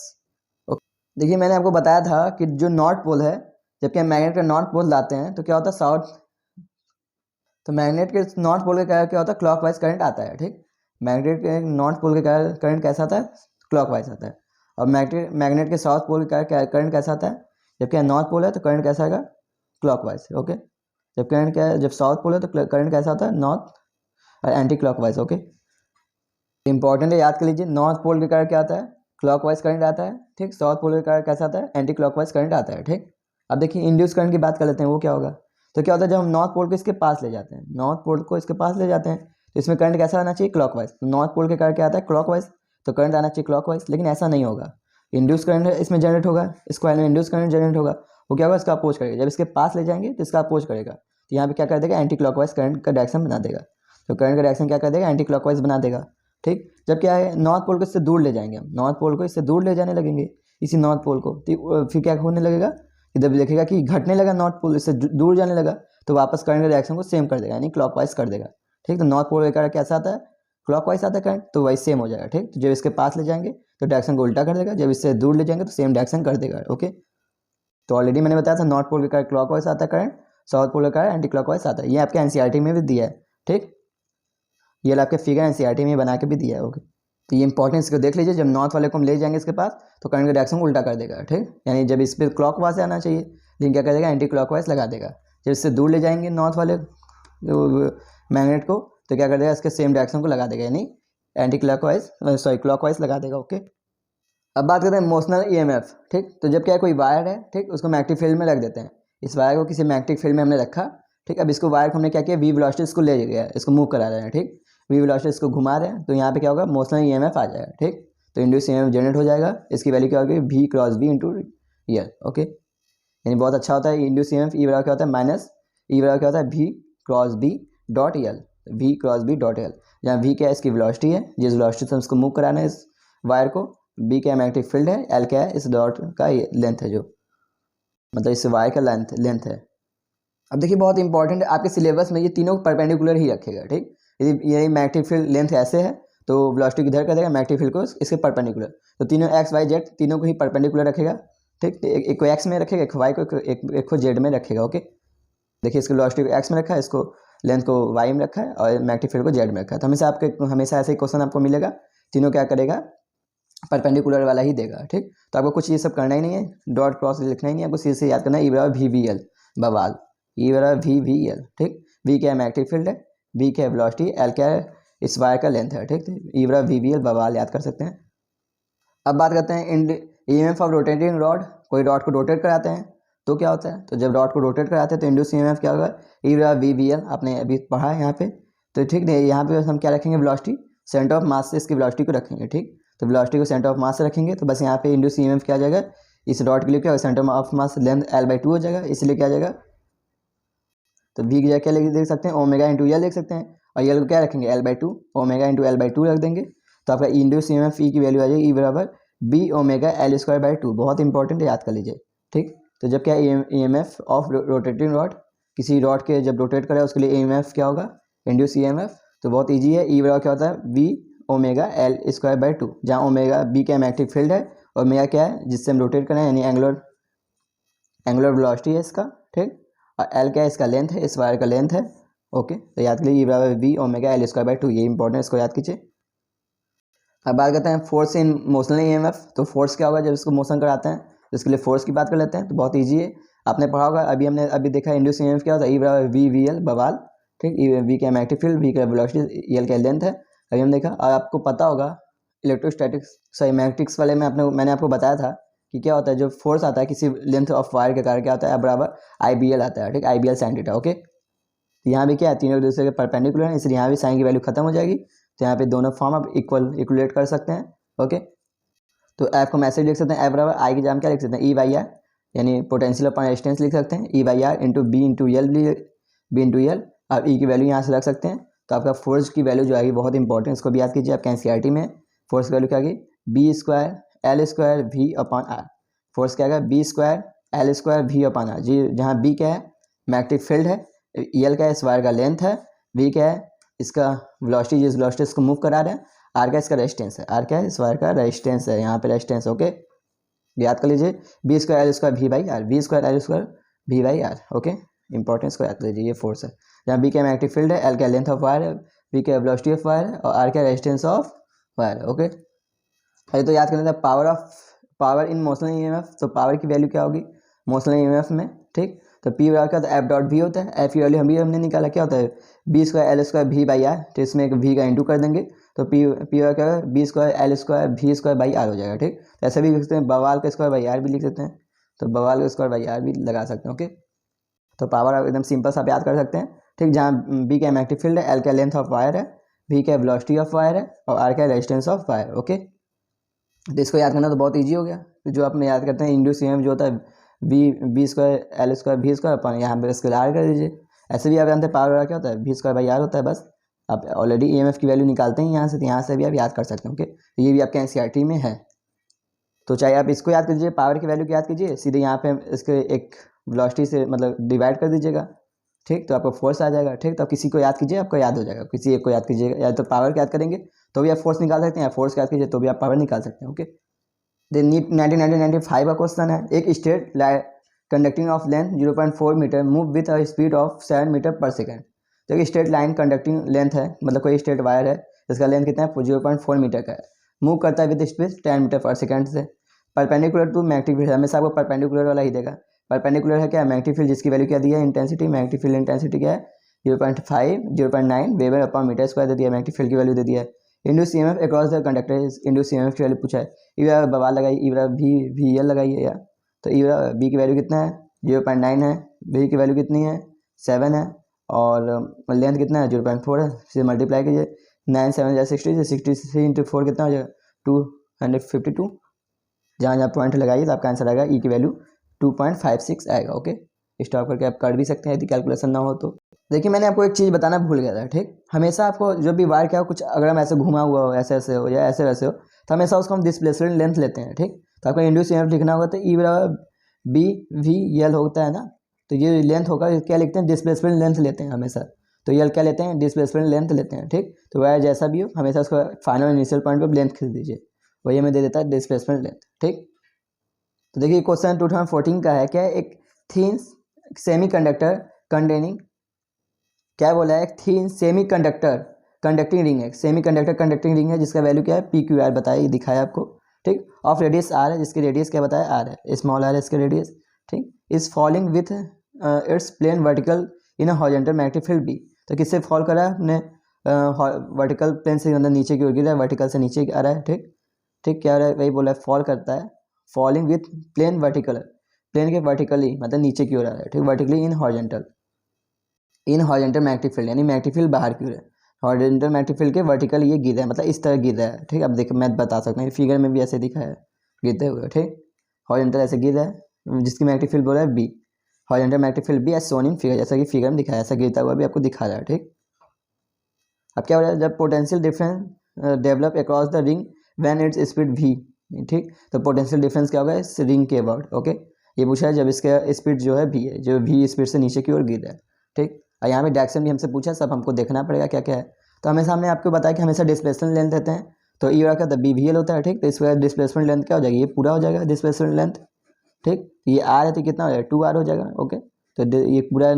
ओके, देखिए मैंने आपको बताया था कि जो नॉर्थ पोल है, जब क्या मैग्नेट का नॉर्थ पोल लाते हैं तो क्या होता है साउथ, तो मैग्नेट के नॉर्थ पोल के कारण क्या होता है क्लॉकवाइज करंट आता है। ठीक, मैग्नेट के नॉर्थ पोल के कारण करंट कैसा आता है, क्लॉकवाइज आता है, और मैग्नेट के साउथ पोल के कारण करंट कैसा आता है, जब क्या नॉर्थ पोल है तो करंट कैसा आएगा क्लॉकवाइज। ओके, जब करंट क्या है जब साउथ पोल है तो करंट कैसा आता है नॉर्थ और एंटी क्लॉकवाइज। ओके, इंपॉर्टेंट है याद कर लीजिए, नॉर्थ पोल के कारण क्या आता है क्लॉकवाइज करंट आता है। ठीक, साउथ पोल के कारण कैसा आता है एंटी क्लॉकवाइज करंट आता है। ठीक, अब देखिए इंड्यूस करंट की बात कर लेते हैं, वो क्या होगा, तो क्या होता है जब हम नॉर्थ पोल को इसके पास ले जाते हैं, नॉर्थ पोल को इसके पास ले जाते हैं तो इसमें करंट कैसा आना चाहिए क्लॉकवाइज, तो नॉर्थ पोल के कारण क्या आता है क्लॉकवाइज, तो करंट आना चाहिए क्लॉकवाइज, लेकिन ऐसा नहीं होगा, इंड्यूस करंट इसमें जनरेट होगा, इस कॉइल में इंड्यूस करंट जनरेट होगा, वो क्या होगा इसका अपोज करेगा, जब इसके पास ले जाएंगे तो इसका अपोज करेगा, तो यहाँ पे क्या कर देगा एंटी क्लॉकवाइज करंट का डायरेक्शन बना देगा, तो करंट का डायरेक्शन क्या कर देगा एंटी क्लॉकवाइज बना देगा। ठीक, जब क्या है नॉर्थ पोल को इससे दूर ले जाएंगे, हम नॉर्थ पोल को इससे दूर ले जाने लगेंगे इसी नॉर्थ पोल को, तो फिर क्या होने लगेगा, इधर देखेगा कि घटने लगा नॉर्थ पोल, इससे दूर जाने लगा, तो वापस करंट के डायरेक्शन को सेम कर देगा यानी क्लॉकवाइज कर देगा। ठीक, तो नॉर्थ पोल के कारण कैसा आता है क्लॉकवाइज आता है करंट, तो वही सेम हो जाएगा। ठीक, तो जब इसके पास ले जाएंगे तो डायरेक्शन को उल्टा कर देगा, जब इससे दूर ले जाएंगे तो सेम डायरेक्शन कर देगा। ओके, तो ऑलरेडी मैंने बताया था नॉर्थ पोल के कारण क्लॉकवाइज आता है करंट, साउथ पोल के कारण एंटी क्लॉकवाइज आता है, ये आपके एनसीईआरटी में भी दिया है। ठीक, ये आपके फिगर एनसीईआरटी में बना के भी दिया है। ओके, तो ये इंपॉर्टेंस को देख लीजिए, जब नॉर्थ वाले को हम ले जाएंगे इसके पास तो करंट का डायरेक्शन को उल्टा कर देगा। ठीक, यानी जब इस पर क्लॉक वाइज आना चाहिए लेकिन क्या कर देगा एंटी क्लॉकवाइज लगा देगा, जब इससे दूर ले जाएंगे नॉर्थ वाले मैग्नेट को तो क्या कर देगा इसके सेम डायरेक्शन को लगा देगा यानी एंटी क्लॉकवाइज सॉरी क्लॉकवाइज लगा देगा। ओके, अब बात करते हैं मोशनल ईएमएफ। ठीक, तो जब क्या कोई वायर है, ठीक, उसको मैग्नेटिक फील्ड में रख देते हैं, इस वायर को किसी मैग्नेटिक फील्ड में हमने रखा। ठीक, अब इसको वायर को हमने क्या किया वी वेलोसिटी इसको ले गया, इसको मूव करा रहे हैं। ठीक, वी वेलोसिटी इसको घुमा रहे हैं तो यहाँ पे क्या होगा मोशनल ईएमएफ आ जाएगा। ठीक, तो इंड्यूस ईएमएफ जनरेट हो जाएगा, इसकी वैल्यू क्या होगी v cross v into year. Okay, यानी बहुत अच्छा होता है इंड्यूस ईएमएफ, ई बराबर क्या होता है ई बराबर क्या होता है V cross B dot L, V cross B dot L, जहाँ वी क्या है इसकी वेलोसिटी है, जिस वेलोसिटी से उसको मूव कराना है इस वायर को, बी क्या मैग्नेटिक फील्ड है, एल क्या है इस डॉट का लेंथ है, जो मतलब इस वायर का लेंथ है। अब देखिए बहुत इंपॉर्टेंट है, आपके सिलेबस में ये तीनों परपेंडिकुलर ही रखेगा, ठीक। यदि मैग्नेटिक फील्ड लेंथ ऐसे है तो वेलोसिटी किधर कर देगा, मैग्नेटिक फील्ड को इसके परपेंडिकुलर, तो तीनों एक्स वाई जेड तीनों को ही परपेंडिकुलर रखेगा, ठीक। एक को एक्स में रखेगा, एक वाई को एक को जेड में रखेगा, ओके। देखिए इसको वेलोसिटी को एक्स में रखा है, इसको लेंथ को वाई में रखा है और मैग्नेटिक फील्ड को जेड में रखा है। तो हमेशा ऐसे ही क्वेश्चन आपको मिलेगा, तीनों क्या करेगा परपेंडिकुलर वाला ही देगा, ठीक। तो आपको कुछ ये सब करना ही नहीं है, डॉट क्रॉस लिखना ही नहीं है, आपको सीधे से याद करना है ई बराबर वी वी एल, बवाल, ई बराबर वी वी एल, ठीक। वी क्या है मैग्नेटिक फील्ड है, वी क्या है वेलोसिटी, एल क्या है इस वायर का लेंथ है, ठीक। ई बराबर वी वी एल बवाल याद कर सकते हैं। अब बात करते हैं ईएमएफ ऑफ रोटेटिंग रॉड, कोई रॉड को रोटेट कराते हैं तो क्या होता है, तो जब रॉड को रोटेट कराते हैं तो इंड्यूस ईएमएफ क्या होगा, ई बराबर वी वी एल, आपने अभी पढ़ा है यहाँ पे। तो ठीक नहीं, यहाँ पे हम क्या रखेंगे वेलोसिटी, सेंटर ऑफ मास से इसकी वेलोसिटी को रखेंगे, ठीक। तो वेलोसिटी को सेंटर ऑफ मास से रखेंगे, तो बस यहाँ पे इंड्यूस ईएमएफ क्या आ जाएगा, इस रॉड के लिए क्या होगा centre of mass length L/2 हो जाएगा, इसलिए क्या आ जाएगा, तो वी की जगह क्या देख सकते हैं ओमेगा इंटू एल देख सकते हैं, और एल को क्या रखेंगे L/2, ओमेगा इंटू L/2 रख देंगे, तो आपका इंड्यूस ईएमएफ ई की वैल्यू आ जाएगी ई बराबर B omega L square by 2, बहुत इंपॉर्टेंट है याद कर लीजिए, ठीक। तो जब क्या ईएमएफ ऑफ रोटेटिंग रॉड, किसी रॉड के जब रोटेट करें उसके लिए ईएमएफ क्या होगा, इंड्यूस ईएमएफ, तो बहुत ईजी है, ई बराबर क्या होता है V omega L square by 2, जहाँ ओमेगा बी क्या मैग्नेटिक फील्ड है, ओमेगा क्या है जिससे हम रोटेट करें यानी एंगुलर वेलोसिटी है इसका, ठीक। और एल क्या है इसका लेंथ है, इस वायर का लेंथ है, ओके। तो याद करिए ई बराबर V omega L square by 2, ये इंपॉर्टेंट है, इसको याद कीजिए। अब बात करते हैं फोर्स इन मोशनल ईएमएफ, तो फोर्स क्या होगा जब इसको मोशन कराते हैं, तो इसके लिए फोर्स की बात कर लेते हैं, तो बहुत ईजी है, आपने पढ़ा होगा, हमने देखा इंड्यूस ईएमएफ क्या होता है ई बराबर वी वी एल बवाल, ठीक। वी क्या मैग्नेटिक फील्ड, वी क्या वेलोसिटी, एल क्या लेंथ है, अभी हम देखा। और आपको पता होगा इलेक्ट्रोस्टैटिक्स सॉरी मैग्नेटिक्स वाले में मैंने आपको बताया था कि क्या होता है जो फोर्स आता है किसी लेंथ ऑफ वायर के कारण क्या होता है बराबर IBL आता है, ठीक, IBL sin थीटा, ओके। तो यहाँ भी क्या है तीनों एक दूसरे के परपेंडिकुलर है, इसलिए यहाँ भी साइन की वैल्यू खत्म हो जाएगी, तो यहाँ पे दोनों फॉर्म आप इक्वलेट कर सकते हैं, ओके। तो एफ को मैसेज लिख सकते हैं, एफ बराबर आई की जगह क्या लिख सकते हैं ई बाई आर, यानी पोटेंशियल अपॉन रेजिस्टेंस लिख सकते हैं, E by R into B into L, आप ई की वैल्यू यहाँ से रख सकते हैं, तो आपका फोर्स की वैल्यू जो आएगी बहुत इंपॉर्टेंट, इसको भी याद कीजिए, आपके एनसीईआरटी में फोर्स की वैल्यू क्या आएगी B square L square V upon R, force क्या आएगा B square L square V upon R, जी जहाँ बी क्या है मैग्नेटिक फील्ड है, एल क्या है इस वायर का लेंथ है, वी क्या है इसका वेलोसिटी, जिस वेलोसिटी इसको मूव करा रहे हैं, आर क्या इसका रेजिस्टेंस है, आर क्या है इस वायर का रेजिस्टेंस है, यहाँ पे रेजिस्टेंस, ओके। याद कर लीजिए B square L square V by R, V square L square V by R, okay. Importance को याद कर लीजिए, ये फोर्स है, जहाँ बी क्या मैग्नेटिक फील्ड है, एल क्या लेंथ ऑफ वायर है, वी क्या वेलोसिटी ऑफ वायर है, और आर क्या रेजिस्टेंस ऑफ वायर है, ओके। अरे तो याद कर लेते हैं पावर इन मोशनल ईएमएफ, तो पावर की वैल्यू क्या होगी मोशनल ईएमएफ में, ठीक। तो पी बराबर क्या होता है एफ डॉट वी होता है, एफ की वैल्यू हमने निकाला क्या होता है B square L square V by R, तो इसमें एक वी का इंटू कर देंगे, तो पी बराबर क्या होगा B square L square V square by R हो जाएगा, ठीक। तो ऐसे भी लिख सकते हैं बवाल का स्क्वायर बाई आर भी लिख सकते हैं, तो बवाल का स्क्वायर बाई आर भी लगा सकते हैं, ओके। तो पावर आप एकदम सिंपल सा आप याद कर सकते हैं, ठीक। जहाँ बी क्या मैग्नेटिक फील्ड है, एल क्या लेंथ ऑफ वायर है, वी क्या वेलोसिटी ऑफ वायर है, और आर क्या रेजिस्टेंस ऑफ वायर, ओके। तो इसको याद करना तो बहुत ईजी हो गया, तो जो आपने याद करते हैं इंड्यूस ईएमएफ जो होता है B square L square V square अपन यहाँ पे इसके आर कर दीजिए, ऐसे भी आप जानते हैं पावर क्या होता है वी स्क्वायर बाई आर होता है, बस आप ऑलरेडी ईएमएफ की वैल्यू निकालते हैं यहाँ से, तो यहाँ से भी आप याद कर सकते हैं, ओके। तो ये भी आपके एनसीईआरटी में है, तो चाहे आप इसको याद कीजिए पावर की वैल्यू को याद कीजिए, सीधे यहाँ पे इसके एक वेलोसिटी से मतलब डिवाइड कर दीजिएगा, ठीक। तो आपको फोर्स आ जाएगा, ठीक। तो आप किसी को याद कीजिए आपको याद हो जाएगा, किसी एक को याद कीजिएगा, या तो पावर को याद करेंगे तो भी आप फोर्स निकाल सकते हैं, या फोर्स को याद कीजिए तो भी आप पावर निकाल सकते हैं, ओके। नीट 1995 का क्वेश्चन है, एक straight line conducting of length 0.4 metre move with a speed of 7 metre पर सेकेंड, तो एक स्ट्रेट लाइन कंडक्टिंग लेंथ है, मतलब कोई स्ट्रेट वायर है इसका लेंथ कितना है 0.4 मीटर का है, मूव करता है विद स्पीड 10 मीटर पर सेकेंड से, परपेंडिकुलर टू मैग्नेटिक फील्ड, हमेशा आपको परपेंडिकुलर वाला ही देगा, परपेंडिकुलर है क्या मैग्नेटिक फील्ड जिसकी वैल्यू क्या दी है इंटेंसिटी, मैग्नेटिक फील्ड इंटेंसिटी क्या है 0.9 वेबर अपॉन मीटर स्क्वायर दे दिया, मैग्नेटिक फील्ड की वैल्यू दे दिया है, induce EMF across the conductor, induce EMF की वैल्यू पूछा है, ई बराबर बवाल लगाइए, ई बराबर वी एल लगाइए, या तो ई बराबर बी की वैल्यू कितना है 0.9 है, वी की वैल्यू कितनी है 7 है, और लेंथ कितना है 0.4 है, इसे मल्टीप्लाई कीजिए 9 7 या 63 इंटू 4 कितना हो जाएगा 252, जहाँ जहाँ पॉइंट लगाइए तो आपका आंसर आएगा ई की वैल्यू 2.56 आएगा, ओके। स्टॉप करके आप कर भी सकते हैं यदि कैलकुलेशन ना हो तो। देखिए मैंने आपको एक चीज़ बताना भूल गया था, ठीक। हमेशा आपको जब भी वायर क्या हो, कुछ अगर हम ऐसे घुमा हुआ हो, ऐसे ऐसे हो या ऐसे वैसे हो, तो हमेशा उसको हम डिस्प्लेसमेंट लेंथ लेते हैं, ठीक। तो आपको इंड्यूस ईएमएफ लिखना होगा तो ई बराबर बी वी एल होता है ना, तो ये लेंथ होगा, क्या लिखते हैं, डिस्प्लेसमेंट लेंथ लेते हैं हमेशा। तो यल क्या लेते हैं, डिस्प्लेसमेंट लेंथ लेते हैं, ठीक। तो वायर जैसा भी हो हमेशा उसको फाइनल इनिशियल पॉइंट पर लेंथ खींच दीजिए, वही हमें दे देता है डिस्प्लेसमेंट लेंथ, ठीक। तो देखिए क्वेश्चन 2014 का है, क्या है, एक थीन सेमी कंडक्टर कंटेनिंग, क्या बोला है, एक थीन सेमी कंडक्टर कंडक्टिंग रिंग है, सेमी कंडक्टर कंडक्टिंग रिंग है जिसका वैल्यू क्या है, पी क्यू आर बताया, दिखाया आपको, ठीक। ऑफ रेडियस आर है, जिसकी रेडियस क्या बताया, आर है, स्मॉल आर है इसका रेडियस, ठीक। Is falling with its plane vertical in a horizontal magnetic field B. तो किससे फॉल कर रहा है अपने वर्टिकल प्लेन से, मतलब नीचे की ओर गिर रहा है, वर्टिकल से नीचे आ रहा है, ठीक। ठीक, क्या रहा है, वही बोला है, फॉल करता है, falling with plane vertical, plane के वर्टिकली मतलब नीचे की ओर आ रहा है, ठीक। Vertically in horizontal magnetic field, यानी मैग्नेटिक फील्ड बाहर की ओर है, हॉरिजॉन्टल मैग्नेटिक फील्ड के वर्टिकल ये गिर रहा है, मतलब इस तरह गिर रहा है, ठीक। अब देखो मैं बता सकता हूँ, फिगर में भी ऐसे दिखा है गिरते हुए, ठीक। हॉरिजॉन्टल ऐसे गिर रहा है, जिसकी मैग्नेटिक फील्ड बोला है B, horizontal magnetic field B as shown in figure, जैसा कि फिगर में दिखाया, ऐसा गिरता हुआ भी आपको दिखा रहा है, ठीक। अब क्या हो रहा है, जब potential difference develop across the ring when its speed V, ठीक। तो पोटेंशियल डिफरेंस क्या होगा इस रिंग के अबाउट, ओके। ये पूछा है जब इसका स्पीड जो है वी है, जो वी स्पीड से नीचे की ओर गिर रहा है, ठीक। और यहाँ पे डायरेक्शन भी हमसे पूछा, सब हमको देखना पड़ेगा क्या क्या है। तो हमें सामने आपको बताया कि हमेशा डिस्प्लेसमेंट लेंथ देते हैं, तो ई क्या होता है, बी वी एल होता है, ठीक। तो इसका डिस्प्लेसमेंट लेंथ क्या हो जाएगी, ये पूरा हो जाएगा डिस्प्लेसमेंट लेंथ, ठीक। ये आर है तो कितना हो जाएगा, 2r हो जाएगा, ओके। तो ये पूरा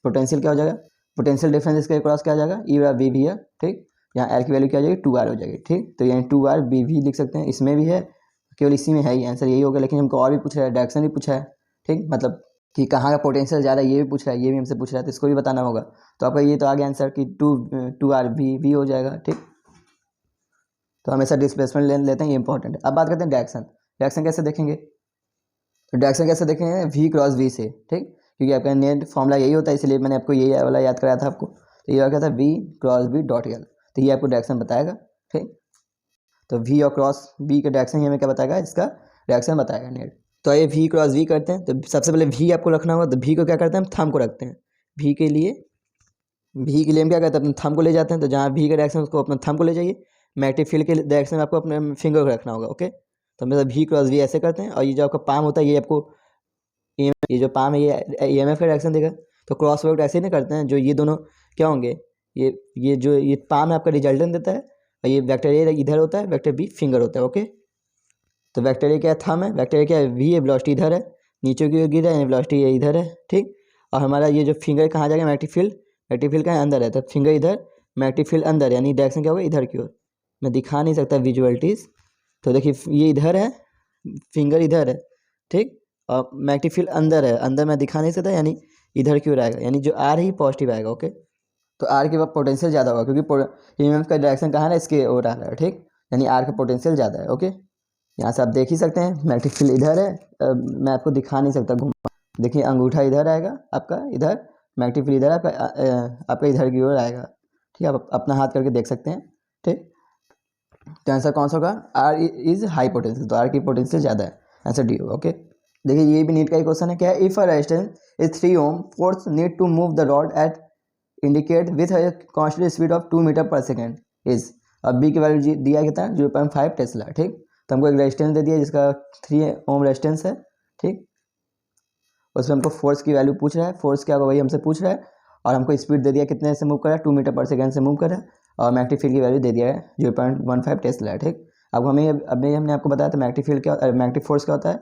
पोटेंशियल क्या हो जाएगा, पोटेंशियल डिफरेंस इसके क्रॉस क्या आ जाएगा, ई वी वी है, ठीक। यहाँ एल की वैल्यू क्या आ जाएगी, 2r हो जाएगी, ठीक। तो यहाँ 2r बी भी लिख सकते हैं, इसमें भी है, केवल इसी में है ही आंसर यही होगा, लेकिन हमको और भी पूछ रहा है, डायरेक्शन भी पूछा है, ठीक। मतलब कि कहाँ का पोटेंशियल ज़्यादा है ये भी पूछ रहा है, ये भी हमसे पूछ रहा है, तो इसको भी बताना होगा। तो आपका ये तो आ गया आंसर कि 2r भी हो जाएगा, ठीक। तो हमेशा डिस्प्लेसमेंट लेंथ लेते हैं, ये इंपॉर्टेंट है। अब बात करते हैं डायरेक्शन, डायरेक्शन कैसे देखेंगे, तो डायरेक्शन कैसे देखेंगे, वी क्रॉस वी से, ठीक। क्योंकि आपका नेट फॉर्मूला यही होता है, इसलिए मैंने आपको यही वाला याद कराया था आपको। तो ये क्या था, V cross V dot L, तो ये आपको डायरेक्शन बताएगा, ठीक। तो वी और क्रॉस वी का डायरेक्शन ही हमें क्या बताएगा, इसका डायरेक्शन बताएगा नेट। तो ये वी क्रॉस वी करते हैं, तो सबसे पहले वी आपको रखना होगा, तो वी को क्या करते हैं, हम थंब को रखते हैं, वी के लिए हम क्या करते हैं, अपने थंब को ले जाते हैं, तो जहाँ वी का डायरेक्शन उसको अपना थंब को ले जाइए, मैग्नेटिक फील्ड के डायरेक्शन में आपको अपने फिंगर को रखना होगा, ओके। तो मतलब वी क्रॉस वी ऐसे करते हैं, और ये जो आपका पाम होता है ये आपको ये जो पाम है ये EMF का डायरेक्शन देगा। तो क्रॉस वर्क ऐसे नहीं करते हैं, जो ये दोनों क्या होंगे, ये जो ये पाम है आपका रिजल्टेंट देता है, और ये वेक्टर ए इधर होता है, वेक्टर बी फिंगर होता है, ओके। तो वेक्टर ए क्या है, थंब है, वेक्टर ए क्या है, वी है, वेलोसिटी इधर है, नीचे की ओर गिर रहा है, वेलोसिटी ये इधर है, ठीक। और हमारा ये जो फिंगर कहाँ जाएगा, मैग्नेटिक फील्ड का अंदर है, तो फिंगर इधर, मैग्नेटिक फील्ड अंदर, यानी डायरेक्शन क्या होगा, इधर की ओर। मैं दिखा नहीं सकता विजुअलिटीज़, तो देखिए ये इधर है, फिंगर इधर है, ठीक। और मैग्नेटिक फील्ड अंदर है, अंदर मैं दिखा नहीं सकता, यानी इधर की ओर आएगा, यानी जो आर ही पॉजिटिव आएगा, ओके। तो आर के बाद पोटेंशियल ज़्यादा होगा, क्योंकि EMF का डायरेक्शन कहाँ है, इसके ओर आ रहा है, ठीक। यानी आर का पोटेंशियल ज़्यादा है, ओके। यहाँ से आप देख ही सकते हैं मैग्नेटिक फील्ड इधर है, मैं आपको दिखा नहीं सकता घूम, देखिए अंगूठा इधर आएगा आपका, इधर मैग्नेटिक फील्ड इधर आपका इधर की ओर आएगा, ठीक है। आप अपना हाथ करके देख सकते हैं, ठीक। तो आंसर कौन सा होगा, आर इज हाई पोटेंशियल, तो आर की पोटेंशियल ज़्यादा है, आंसर डी होगा, ओके। देखिए ये भी नीट का ही क्वेश्चन है, क्या है, if a resistance is 3 ohm, force need to move the rod at indicate with constant speed of 2 metre पर सेकेंड इज। अब बी की वैल्यू दिया है कितना, 0.5 टेस्ला, ठीक। तो हमको एक रेजिस्टेंस दे दिया जिसका 3 ओम रेजिस्टेंस है, ठीक। उसमें हमको फोर्स की वैल्यू पूछ रहा है, फोर्स क्या होगा वही हमसे पूछ रहा है, और हमको स्पीड दे दिया कितने से मूव कर रहा है, 2 मीटर पर सेकेंड से मूव कर रहा है, और मैग्नेटिक फील्ड की वैल्यू दे दिया है 0.15 टेस्ला है, ठीक। अब अभी हमने आपको बताया था मैग्नेटिक फील्ड क्या, मैग्नेटिक फोर्स क्या होता है,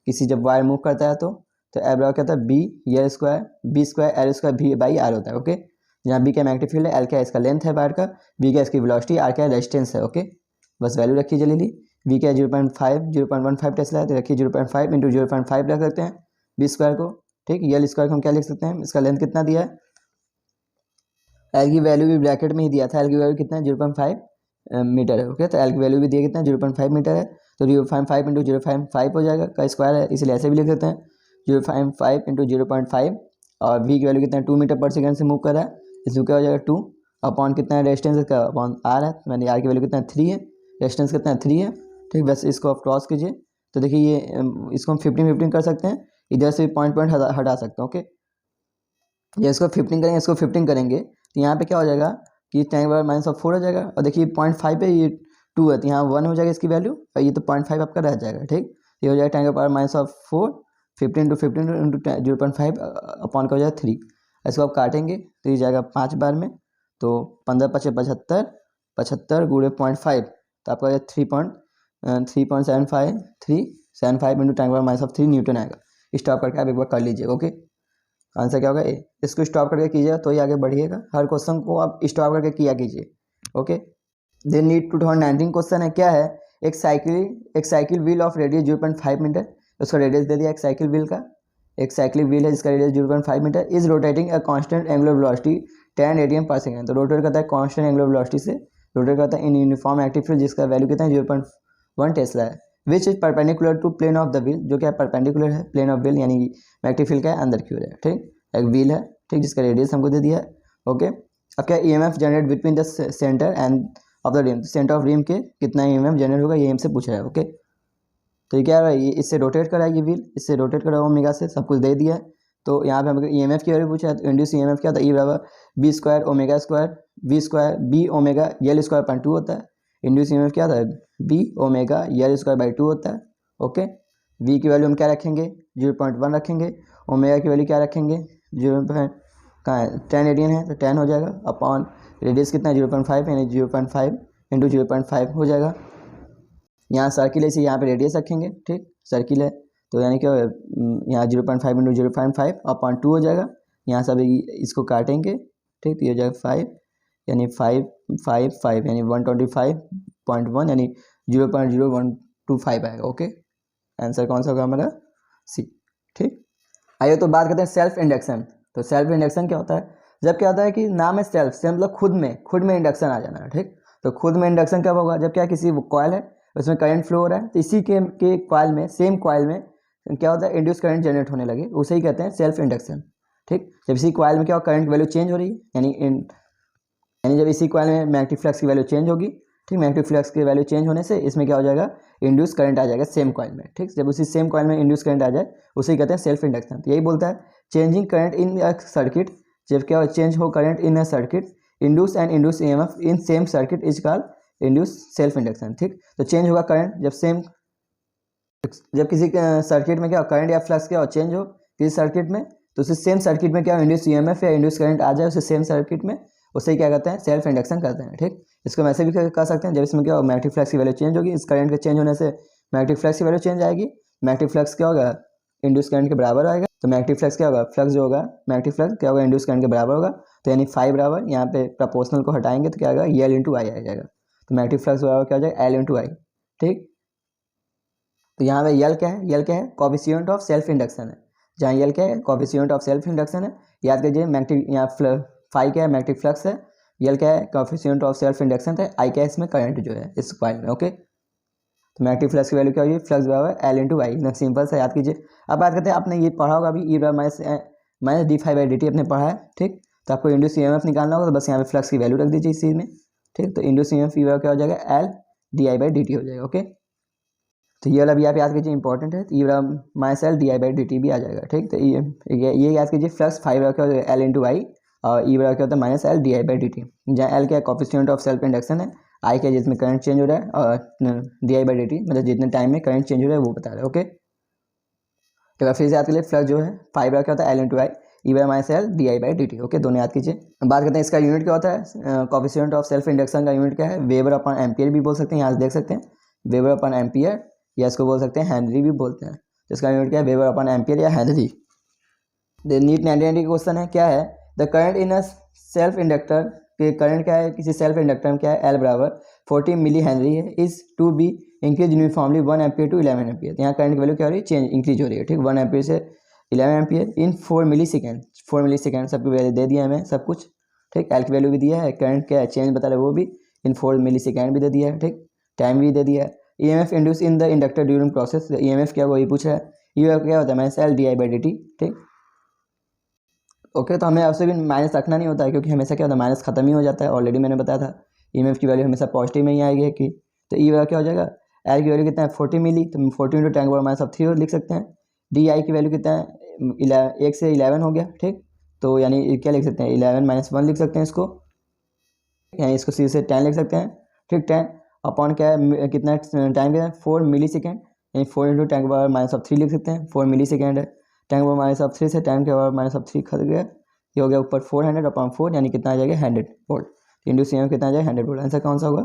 किसी जब वायर मूव करता है तो एब्रा क्या होता है, बी स्क्वायर एल स्क्वायर भी बाई आर होता है, ओके। जहाँ बी क्या मैग्नेटिक फील्ड है, एल क्या है इसका लेंथ है वायर का, बी क्या इसकी वेलोसिटी, आर क्या है रेजिस्टेंस है, ओके। बस वैल्यू रखिए जल्दी, वी क्या 0.15 टेस्ला है, तो रखिए 0.5 इंटू 0.5 रख सकते हैं बी स्क्वायर को, ठीक। यल स्क्वायर को हम क्या लिख सकते हैं, इसका लेंथ कितना दिया है, एल की वैल्यू भी ब्रैकेट में ही दिया था, एल की वैल्यू कितना है 0.5 मीटर है, ओके। तो एल की वैल्यू भी दिया कितना है 0.5 मीटर है, तो 0.5 इंटू 0.5 हो जाएगा, का स्क्वायर है इसलिए ऐसे भी लिख सकते हैं 0.5 इंटू 0.5, और वी की वैल्यू कितना है 2 मीटर पर सेकेंड से मूव कर रहा है, इसमें क्या हो जाएगा 2 अपॉन कितना है रेजिस्टेंस का, अपॉन आर है, मैंने आर की वैल्यू कितना है 3 है, रेजिस्टेंस कितना है 3 है, ठीक। बस इसको आप क्रॉस कीजिए, तो देखिए ये इसको हम 15-15 कर सकते हैं, इधर से भी पॉइंट पॉइंट हटा सकते हैं। ओके, ये इसको 15 करेंगे, इसको 15 करेंगे तो यहाँ पे क्या हो जाएगा कि 10⁻⁴ हो जाएगा। और देखिए 0.5 है, ये 2 है तो यहाँ 1 हो जाएगा इसकी वैल्यू, और ये तो 0.5 आपका रह जाएगा। ठीक, ये हो जाएगा 10⁻⁴ 15 × 15 × 0.5 अपॉन का हो जाएगा 3। इसको आप काटेंगे तो ये जाएगा 5 बार में, तो 15 × 5 = 75, 75 × 0.5 तो आपका 3.75 × 10⁻³ न्यूटन आएगा। स्टॉप करके आप एक बार कर लीजिएगा। ओके, आंसर क्या होगा ए। इसको स्टॉप करके कीजिएगा तो ही आगे बढ़िएगा। हर क्वेश्चन को आप स्टॉप करके किया कीजिए। ओके, देन नीड 2019 क्वेश्चन है, क्या है, एक cycle wheel of radius 0.5 metre, उसका रेडियस दे दिया एक साइकिल व्हील का, एक साइकिल व्हील है जिसका radius 0.5 metre, is rotating a constant angular velocity 10 radian per second. तो रोटेट करता है कांस्टेंट एंगुलर वेलोसिटी से, रोटेट करता है इन यूनिफॉर्म एक्टिव फील्ड जिसका वैल्यू कितना है 0.1 टेस्ला है, which is perpendicular to plane of the wheel, जो क्या परपेंडिकुलर है प्लेन ऑफ व्हील, यानी मैग्नेटिक फील्ड का अंदर की ओर है। ठीक, एक व्हील है, ठीक, जिसका रेडियस हमको दे दिया है। ओके, अब क्या EMF generate between the centre and of the rim, centre of rim के कितना ईएमएफ जनरेट होगा, ये हमसे पूछ रहा है। ओके, तो ये क्या है, ये इससे रोटेट करा है, ये व्हील इससे रोटेट करा ओमेगा से, सब कुछ दे दिया है। तो यहाँ पे हमको ईएमएफ की वैल्यू पूछा है, तो इंड्यूस ईएमएफ क्या था, ई बराबर B² ω² B² B ω L² 2 होता है। इंड्यूस ईएमएफ क्या था, B ω L² 2 होता है। ओके, V की वैल्यू हम क्या रखेंगे 0.1 रखेंगे, ओमेगा की वैल्यू क्या रखेंगे 0. कहाँ है 10 रेडियन है तो 10 हो जाएगा, अपॉन रेडियस कितना है 0.5, यानी 0.5 × 0.5 हो जाएगा। यहाँ सर्किल है इसे यहाँ पे रेडियस रखेंगे। ठीक, सर्किल है तो यानी क्या यहाँ 0.5 × 0.5 अपॉन 2 हो जाएगा। यहाँ से अभी इसको काटेंगे, ठीक, तो ये हो जाएगा 5, यानी 5 5 5 यानी 125.1 यानी 0.0125 आएगा। ओके, आंसर कौन सा होगा हमारा, सी। ठीक, आइए तो बात करते हैं सेल्फ इंडक्शन। तो सेल्फ इंडक्शन क्या होता है, जब क्या होता है कि नाम है सेल्फ से मतलब खुद में इंडक्शन आ जाना है। ठीक, तो खुद में इंडक्शन कब होगा, जब क्या किसी कॉइल है उसमें करंट फ्लो हो रहा है, तो इसी के कॉइल में, सेम कॉइल में क्या होता है इंड्यूस करंट जनरेट होने लगे, उसे ही कहते हैं सेल्फ इंडक्शन। ठीक, जब इसी कॉइल में क्या हो करंट वैल्यू चेंज हो रही है, यानी जब इसी कॉइल में मैग्नेटिक फ्लक्स की वैल्यू चेंज होगी। ठीक, मैग्नेटिक फ्लक्स की वैल्यू चेंज होने से इसमें क्या हो जाएगा इंड्यूस करंट आ जाएगा सेम कॉइल में। ठीक, जब उसी सेम कॉइल में इंड्यूस करंट आ जाए उसे कहते हैं सेल्फ इंडक्शन। तो यही बोलता है changing current in a circuit, जब क्या चेंज हो current in a circuit, induce and induce EMF in same circuit is called induce self induction. ठीक, तो चेंज होगा करंट जब किसी सर्किट में क्या करंट या फ्लक्स क्या चेंज हो किसी सर्किट में, तो उसे सेम सर्किट में क्या इंड्यूस ईएमएफ या इंड्यूस करंट आ जाए उसे सेम सर्किट में, उसे क्या कहते हैं सेल्फ इंडक्शन करते हैं। ठीक, इसको वैसे भी कर सकते हैं, जब इसमें क्या मैग्नेटिक फ्लक्स की वैल्यू चेंज होगी, इस करंट के चेंज होने से मैग्नेटिक फ्लक्स की वैल्यू चेंज आएगी, मैग्नेटिक फ्लक्स क्या होगा इंड्यूस करंट के बराबर आएगा। तो मैग्नेटिक फ्लक्स क्या होगा, फ्लक्स जो होगा मैग्नेटिक फ्लक्स क्या होगा इंड्यूस करंट के बराबर होगा। तो यानी 5 बराबर यहाँ पे प्रोपोर्शनल को हटाएंगे तो क्या होगा L × I आ जाएगा। तो मैग्नेटिक फ्लक्स बराबर क्या हो जाएगा L × I। ठीक, तो यहाँ पे L क्या है कोएफिशिएंट ऑफ सेल्फ इंडक्शन है, जहाँ L क्या है कोएफिशिएंट ऑफ सेल्फ इंडक्शन है। याद कीजिए मैग्नेटिक यहाँ फाई क्या है मैग्नेटिक फ्लक्स है, L क्या है कोएफिशिएंट ऑफ सेल्फ इंडक्शन है, I क्या है इसमें करंट जो है इस कॉइल में। ओके, तो मैग्नेटिक फ्लक्स की वैल्यू क्या होगी फ्लक्स बराबर L × I, ना सिंपल सा याद कीजिए। अब बात करते हैं, आपने ये पढ़ा होगा अभी E/-dφ/dt आपने पढ़ा है। ठीक, तो आपको इंड्यूस ईएमएफ निकालना होगा, तो बस यहाँ पे फ्लक्स की वैल्यू रख दीजिए इस चीज़ में। ठीक, तो इंड्यूस ईएमएफ क्या हो जाएगा L/dI/dt हो जाएगा। ओके, तो ये वाला भी आप याद कीजिए इंपॉर्टेंट है, तो E/-dI/dt भी आ जाएगा। ठीक, तो ये याद कीजिए फ्लक्स 5 क्या होता है L × I और E क्या होता है -L/dI/dt, जहाँ L क्या है कोएफिशिएंट ऑफ सेल्फ इंडक्शन है, I क्या जिसमें करंट चेंज हो रहा है, और dI/dt मतलब जितने टाइम में करंट चेंज हो रहा है वो बता रहा है। ओके, तो फिर से याद कीजिए फ्लक्स जो है 5 क्या होता है L × I E/-L/dI/dt। ओके, दोनों याद कीजिए। बात करते हैं इसका यूनिट क्या होता है, कोएफिशिएंट ऑफ सेल्फ इंडक्शन का यूनिट क्या है, वेबर/एम्पियर भी बोल सकते हैं, यहाँ से देख सकते हैं वेबर/एम्पियर, या इसको बोल सकते हैं हेनरी भी बोलते हैं। तो इसका यूनिट क्या है वेबर/एम्पियर या हेनरी। नीट 1990 क्वेश्चन है, क्या है the current in a self inductor, के करंट क्या है किसी सेल्फ इंडक्टर में क्या है L बराबर 40 मिली हेनरी है, is to be increase uniformly 1 ampere to 11 ampere. यहाँ करंट की वैल्यू क्या हो रही है चेंज इंक्रीज हो रही है। ठीक, 1 एम्पियर से 11 ampere in 4 millisecond, 4 millisecond सबकी वैल्यू दे दिया हमें सब कुछ। ठीक, एल की वैल्यू भी दिया है, करंट क्या है चेंज बता रहे वो भी इन 4 मिली सेकेंड भी दे दिया है। ठीक, टाइम भी दे दिया है। EMF induce in the inductor during process, EMF क्या वही पूछा है, ये क्या होता है -L/dI/dt। ठीक, ओके, तो हमें आपसे भी माइनस रखना नहीं होता है, क्योंकि हमेशा क्या होता है माइनस खत्म ही हो जाता है, ऑलरेडी मैंने बताया था EMF की वैल्यू हमेशा पॉजिटिव में ही आएगी कि। तो E क्या हो जाएगा L की वैल्यू कितना है 40 मिली, तो 40 × 10⁻³ लिख सकते हैं, डी आई की वैल्यू कितना है, 1 से 11 हो गया, ठीक। तो यानी क्या लिख सकते हैं, 11 - 1 लिख सकते हैं इसको, यानी इसको सी से 10 लिख सकते हैं, ठीक। 10 अपॉन क्या है, कितना टाइम कितना है, 4 मिली सेकेंड, यानी 4 इंटू 10⁻³ लिख सकते हैं, 4 मिली सेकेंड है। 10⁻³ से 10⁻³ खत्म गया, ये हो गया ऊपर 400 अपॉन 4, यानी कितना आ जाएगा 100 वोल्ट। इंटू सी एम कितना आ जाएगा 100 वोल्ट। आंसर कौन सा होगा,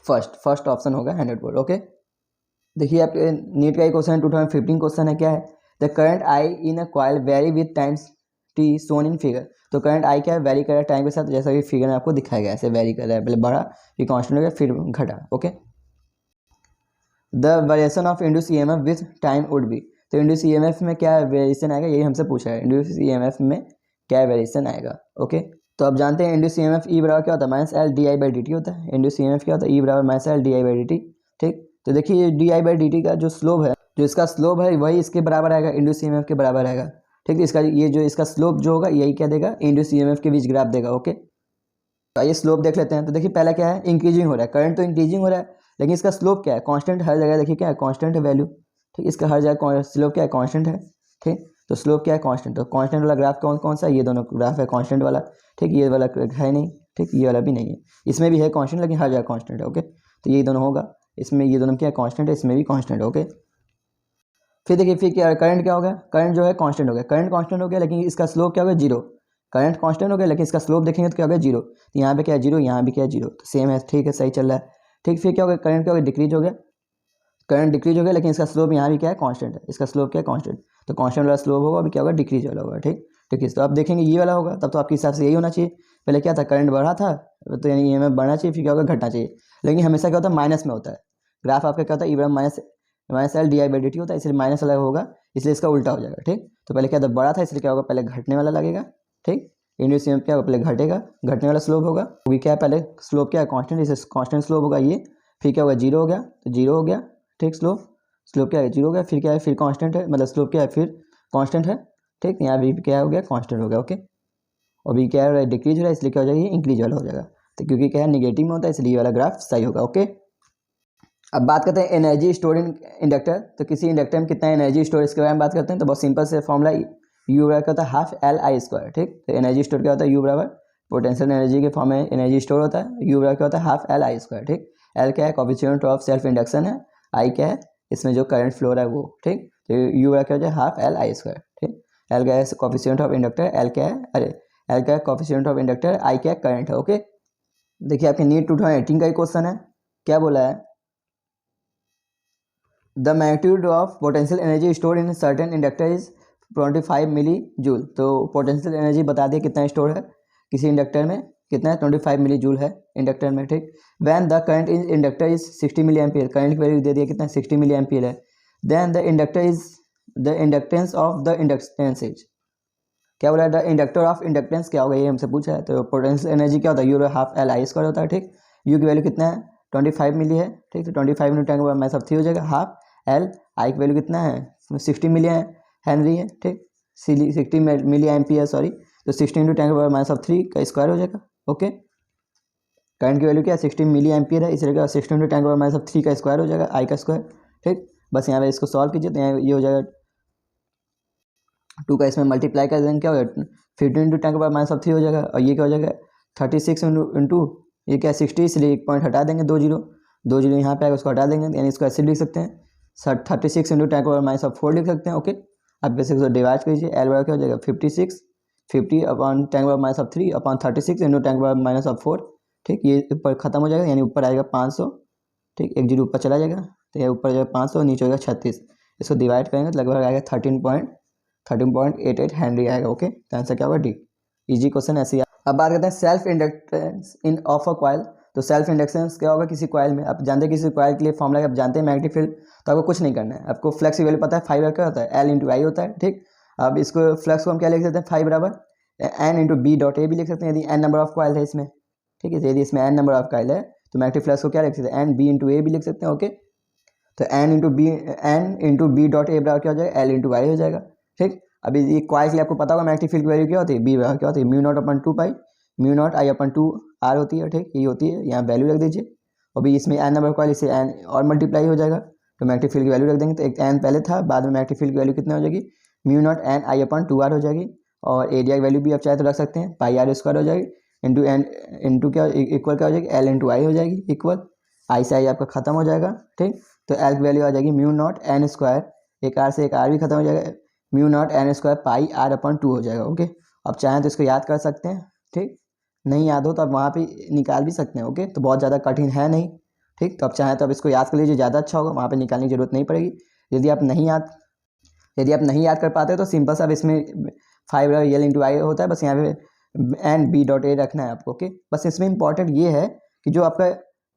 फर्स्ट ऑप्शन होगा 100 वोल्ट। ओके, देखिए आपके नीट का एक क्वेश्चन है, 2015 क्वेश्चन है, क्या है, the current I in a coil vary with times T shown in figure. तो करंट आई क्या है, वेरी कर रहा है टाइम के साथ, जैसा कि फिगर में आपको दिखाया गया, ऐसे वेरी कर रहा है, पहले बढ़ा फिर कांस्टेंट हो गया फिर घटा। Okay, the variation of induce EMF with time would be. तो इंड्यूस ईएमएफ में क्या वेरिएशन आएगा, यही हमसे पूछा है, इंड्यूस ईएमएफ में क्या वेरिएशन आएगा। ओके, तो आप जानते हैं इंड्यूस ईएमएफ ई बराबर क्या होता है, -L/di/dt होता है। इंड्यूस ईएमएफ क्या होता है, ई बराबर -L/di/dt, ठीक। तो देखिए di/dt का जो स्लोप है, जो इसका स्लोप है वही इसके बराबर आएगा, इंड्यूस ईएमएफ के बराबर आएगा, ठीक। इसका ये जो इसका स्लोप जो होगा यही क्या देगा, इंड्यूस ईएमएफ के बीच ग्राफ देगा। ओके, तो ये स्लोप देख लेते हैं। तो देखिए पहला क्या है, इंक्रीजिंग हो रहा है, करंट तो इंक्रीजिंग हो रहा है, लेकिन इसका स्लोप क्या है, कांस्टेंट हर जगह, देखिए क्या है, कांस्टेंट है वैल्यू, ठीक। इसका हर जगह स्लोप क्या है, कांस्टेंट है, ठीक। तो स्लोप क्या है, कांस्टेंट। तो कांस्टेंट वाला ग्राफ कौन कौन सा, ये दोनों ग्राफ है कांस्टेंट वाला, ठीक। ये वाला है नहीं, ठीक, ये वाला भी नहीं है, इसमें भी है कांस्टेंट लेकिन हर जगह कांस्टेंट है। ओके, तो ये दोनों होगा, इसमें ये दोनों क्या है, कांस्टेंट है, इसमें भी कांस्टेंट है। ओके, फिर देखिए फिर क्या, करंट क्या हो गया, करंट जो है कांस्टेंट हो गया, करंट कांस्टेंट हो गया, लेकिन इसका स्लोप क्या हो गया, जीरो। करंट कांस्टेंट हो गया लेकिन इसका स्लोप देखेंगे तो क्या हो गया, जीरो। तो यहाँ पे क्या है, जीरो, यहाँ भी क्या है, जीरो, तो सेम है, ठीक है, सही चल रहा है, ठीक। फिर क्या हो गया, करंट क्या हो गया, डिक्रीज हो गया, करंट डिक्रीज हो गया, लेकिन इसका स्लोप यहाँ भी क्या है, कांस्टेंट है, इसका स्लोप क्या है, कांस्टेंट। तो कांस्टेंट वाला स्लोप होगा, अभी क्या होगा, डिक्रीज वाला होगा, ठीक। डिक्रीज तो आप देखेंगे ये वाला होगा, तब तो आपके हिसाब से यही होना चाहिए। पहले क्या था, करंट बढ़ा था, तो यानी ये में बढ़ना चाहिए, फिर क्या होगा, घटना चाहिए, लेकिन हमेशा क्या होता है, माइनस में होता है ग्राफ आपका, क्या होता है, ई -L/di/dt होता है, इसलिए माइनस वाला होगा, इसलिए इसका उल्टा हो जाएगा, ठीक। तो पहले क्या था, बड़ा था, इसलिए क्या होगा, पहले घटने वाला लगेगा, ठीक। इंड्यूस ईएमएफ क्या होगा, पहले घटेगा, घटने वाला स्लोप होगा, क्योंकि क्या है, पहले स्लोप क्या है, कांस्टेंट, इसे कांस्टेंट स्लोप होगा ये, फिर क्या होगा, जीरो हो गया, तो जीरो हो गया, ठीक। स्लोप क्या है, जीरो हो गया, फिर क्या है, फिर कांस्टेंट है, मतलब स्लोप क्या है, फिर कांस्टेंट है, ठीक। यहाँ भी क्या हो गया, कांस्टेंट हो गया। ओके, और भी क्या है, डिक्रीज हो रहा है, इसलिए क्या हो जाएगा, ये इंक्रीज वाला हो जाएगा। तो क्योंकि क्या है, निगेटिव में होता है, इसलिए ये वाला ग्राफ सही होगा। ओके, अब बात करते हैं एनर्जी स्टोर इन इंडक्टर। तो किसी इंडक्टर में कितना एनर्जी स्टोर, इसके बारे में बात करते हैं। तो बहुत सिंपल से फॉर्मूला, यू बराबर क्या होता है, हाफ L/I², ठीक। तो एनर्जी स्टोर क्या होता है, यू बराबर पोटेंशियल एनर्जी के फॉर्म में एनर्जी स्टोर होता है, यू बराबर क्या होता है, हाफ L/I², ठीक। एल क्या है, कोएफिशिएंट ऑफ सेल्फ इंडक्शन है, आई क्या है, इसमें जो करंट फ्लो है वो, ठीक। तो यू बराबर क्या हो जाए, हाफ L/I², ठीक। एल क्या है, कोएफिशिएंट ऑफ इंडक्टर, एल क्या है, अरे एल क्या है, कोएफिशिएंट ऑफ इंडक्टर, आई क्या है, करंट है। ओके, देखिए आपके नीट 2018 का ही क्वेश्चन है, क्या बोला है, the magnitude of potential energy store in certain inductor is 25 millijoule. तो पोटेंशियल एनर्जी बता दिए कितना स्टोर है किसी इंडक्टर में, कितना है, 25 मिली जूल है इंडक्टर में, ठीक। When the current in inductor is 60 milliampere, current की वैल्यू दे दिया कितना, 60 मिली एम्पियर है। Then the inductor is the inductance of the inductance is, क्या बोला है, द इंडक्टर ऑफ इंडक्टेंस क्या होगा, ये हमसे पूछा है। तो पोटेंशियल एनर्जी क्या होता है, यू हाफ L/I² होता है, ठीक। यू की वैल्यू कितना है, 25 मिली है, ठीक। तो 25 इंटू 10 में सब 3 हो जाएगा, हाफ L, आई की वैल्यू कितना है, 60 मिली हेनरी है, ठीक। 60 मिली एम्पियर, सॉरी। तो 60 इंटू 10⁻³ का स्क्वायर हो जाएगा। ओके, करंट की वैल्यू क्या है, 60 मिली एम्पियर है, इसलिए 60 इंटू 10⁻³ का स्क्वायर हो जाएगा, आई का स्क्वायर, ठीक। बस यहाँ पे इसको सॉल्व कीजिए, तो यहाँ ये हो जाएगा 2 का इसमें मल्टीप्लाई कर देंगे, क्या हो जाएगा, 15 इंटू 10⁻³ हो जाएगा, और ये क्या हो जाएगा, 36 इंटू ये क्या है, 60, इसलिए एक पॉइंट हटा देंगे, 2 जीरो यहाँ पे आएगा, उसको हटा देंगे, यानी इसको ऐसे लिख सकते हैं, 36 इंटू 10⁻⁴ लिख सकते हैं। ओके, अब वैसे इसको डिवाइड कीजिए, एल बराबर क्या हो जाएगा, 50 अपॉन 10⁻³ अपॉन 36 इंटू 10⁻⁴, ठीक। ये ऊपर खत्म हो जाएगा, यानी ऊपर आएगा 500, ठीक। एक जीरो ऊपर चला जाएगा, तो ये ऊपर जाएगा 500, नीचे होगा 36, इसको डिवाइड करेंगे तो लगभग आएगा 13.88 हेनरी आएगा। ओके, तो आंसर क्या होगा, डी। इजी क्वेश्चन ऐसे ही। अब बात करते हैं self inductance in of a coil. तो सेल्फ इंडक्टेंस क्या होगा किसी कॉइल में, आप जानते हैं किसी कॉइल के लिए फॉर्मूला आप जानते हैं, मैग्नेटिक फील्ड। तो आपको कुछ नहीं करना है, आपको फ्लक्स की वैल्यू पता है, 5 क्या होता है, L/I होता है, ठीक। अब इसको फ्लक्स को हम क्या लिख सकते हैं, 5 बराबर N/B.A भी लिख सकते हैं, यदि N नंबर ऑफ कॉइल है इसमें, ठीक है। यदि इसमें N नंबर ऑफ कॉइल है तो मैग्नेटिक फ्लक्स को क्या लिख सकते हैं, N/B/A भी लिख सकते हैं। ओके, तो N/B.A बराबर क्या हो जाएगा, L/I हो जाएगा, ठीक। अभी ये कॉइल के लिए आपको पता होगा मैग्नेटिक फील्ड की वैल्यू क्या होती है, बी बराबर क्या होती है, μ0/2 म्यू0I/2 r होती है, ठीक। ये होती है, यहाँ वैल्यू रख दीजिए। अभी इसमें N नंबर कॉइल, इससे N और मल्टीप्लाई हो जाएगा, तो मैग्नेटिक फील्ड की वैल्यू रख देंगे। तो एक एन पहले था, बाद में मैग्नेटिक फील्ड की वैल्यू कितना हो जाएगी, mu not an I upon 2r हो जाएगी। और एरिया की वैल्यू भी आप चाहे तो रख सकते हैं, पाई आर स्क्वायर हो जाएगी इंटू एन इंटू क्या इक्वल क्या हो जाएगी, एल इंटू आई हो जाएगी इक्वल आई से आई आपका खत्म हो जाएगा। ठीक, तो एल की वैल्यू आ जाएगी म्यू नॉट एन स्क्वायर, एक आर से एक आर भी खत्म हो जाएगा, mu not an square pi R upon 2 हो जाएगा। ओके, अब चाहें तो इसको याद कर सकते हैं। ठीक, नहीं याद हो तो आप वहाँ पे निकाल भी सकते हैं। ओके, तो बहुत ज़्यादा कठिन है नहीं। ठीक, तो आप चाहें तो आप इसको याद कर लीजिए, ज़्यादा अच्छा होगा, वहाँ पे निकालने की जरूरत नहीं पड़ेगी। यदि आप नहीं याद कर पाते हो तो सिंपल सा अब इसमें 5 एल इंटू आई होता है, बस यहाँ पे एन बी डॉट ए रखना है आपको। ओके, बस इसमें इंपॉर्टेंट ये है कि जो आपका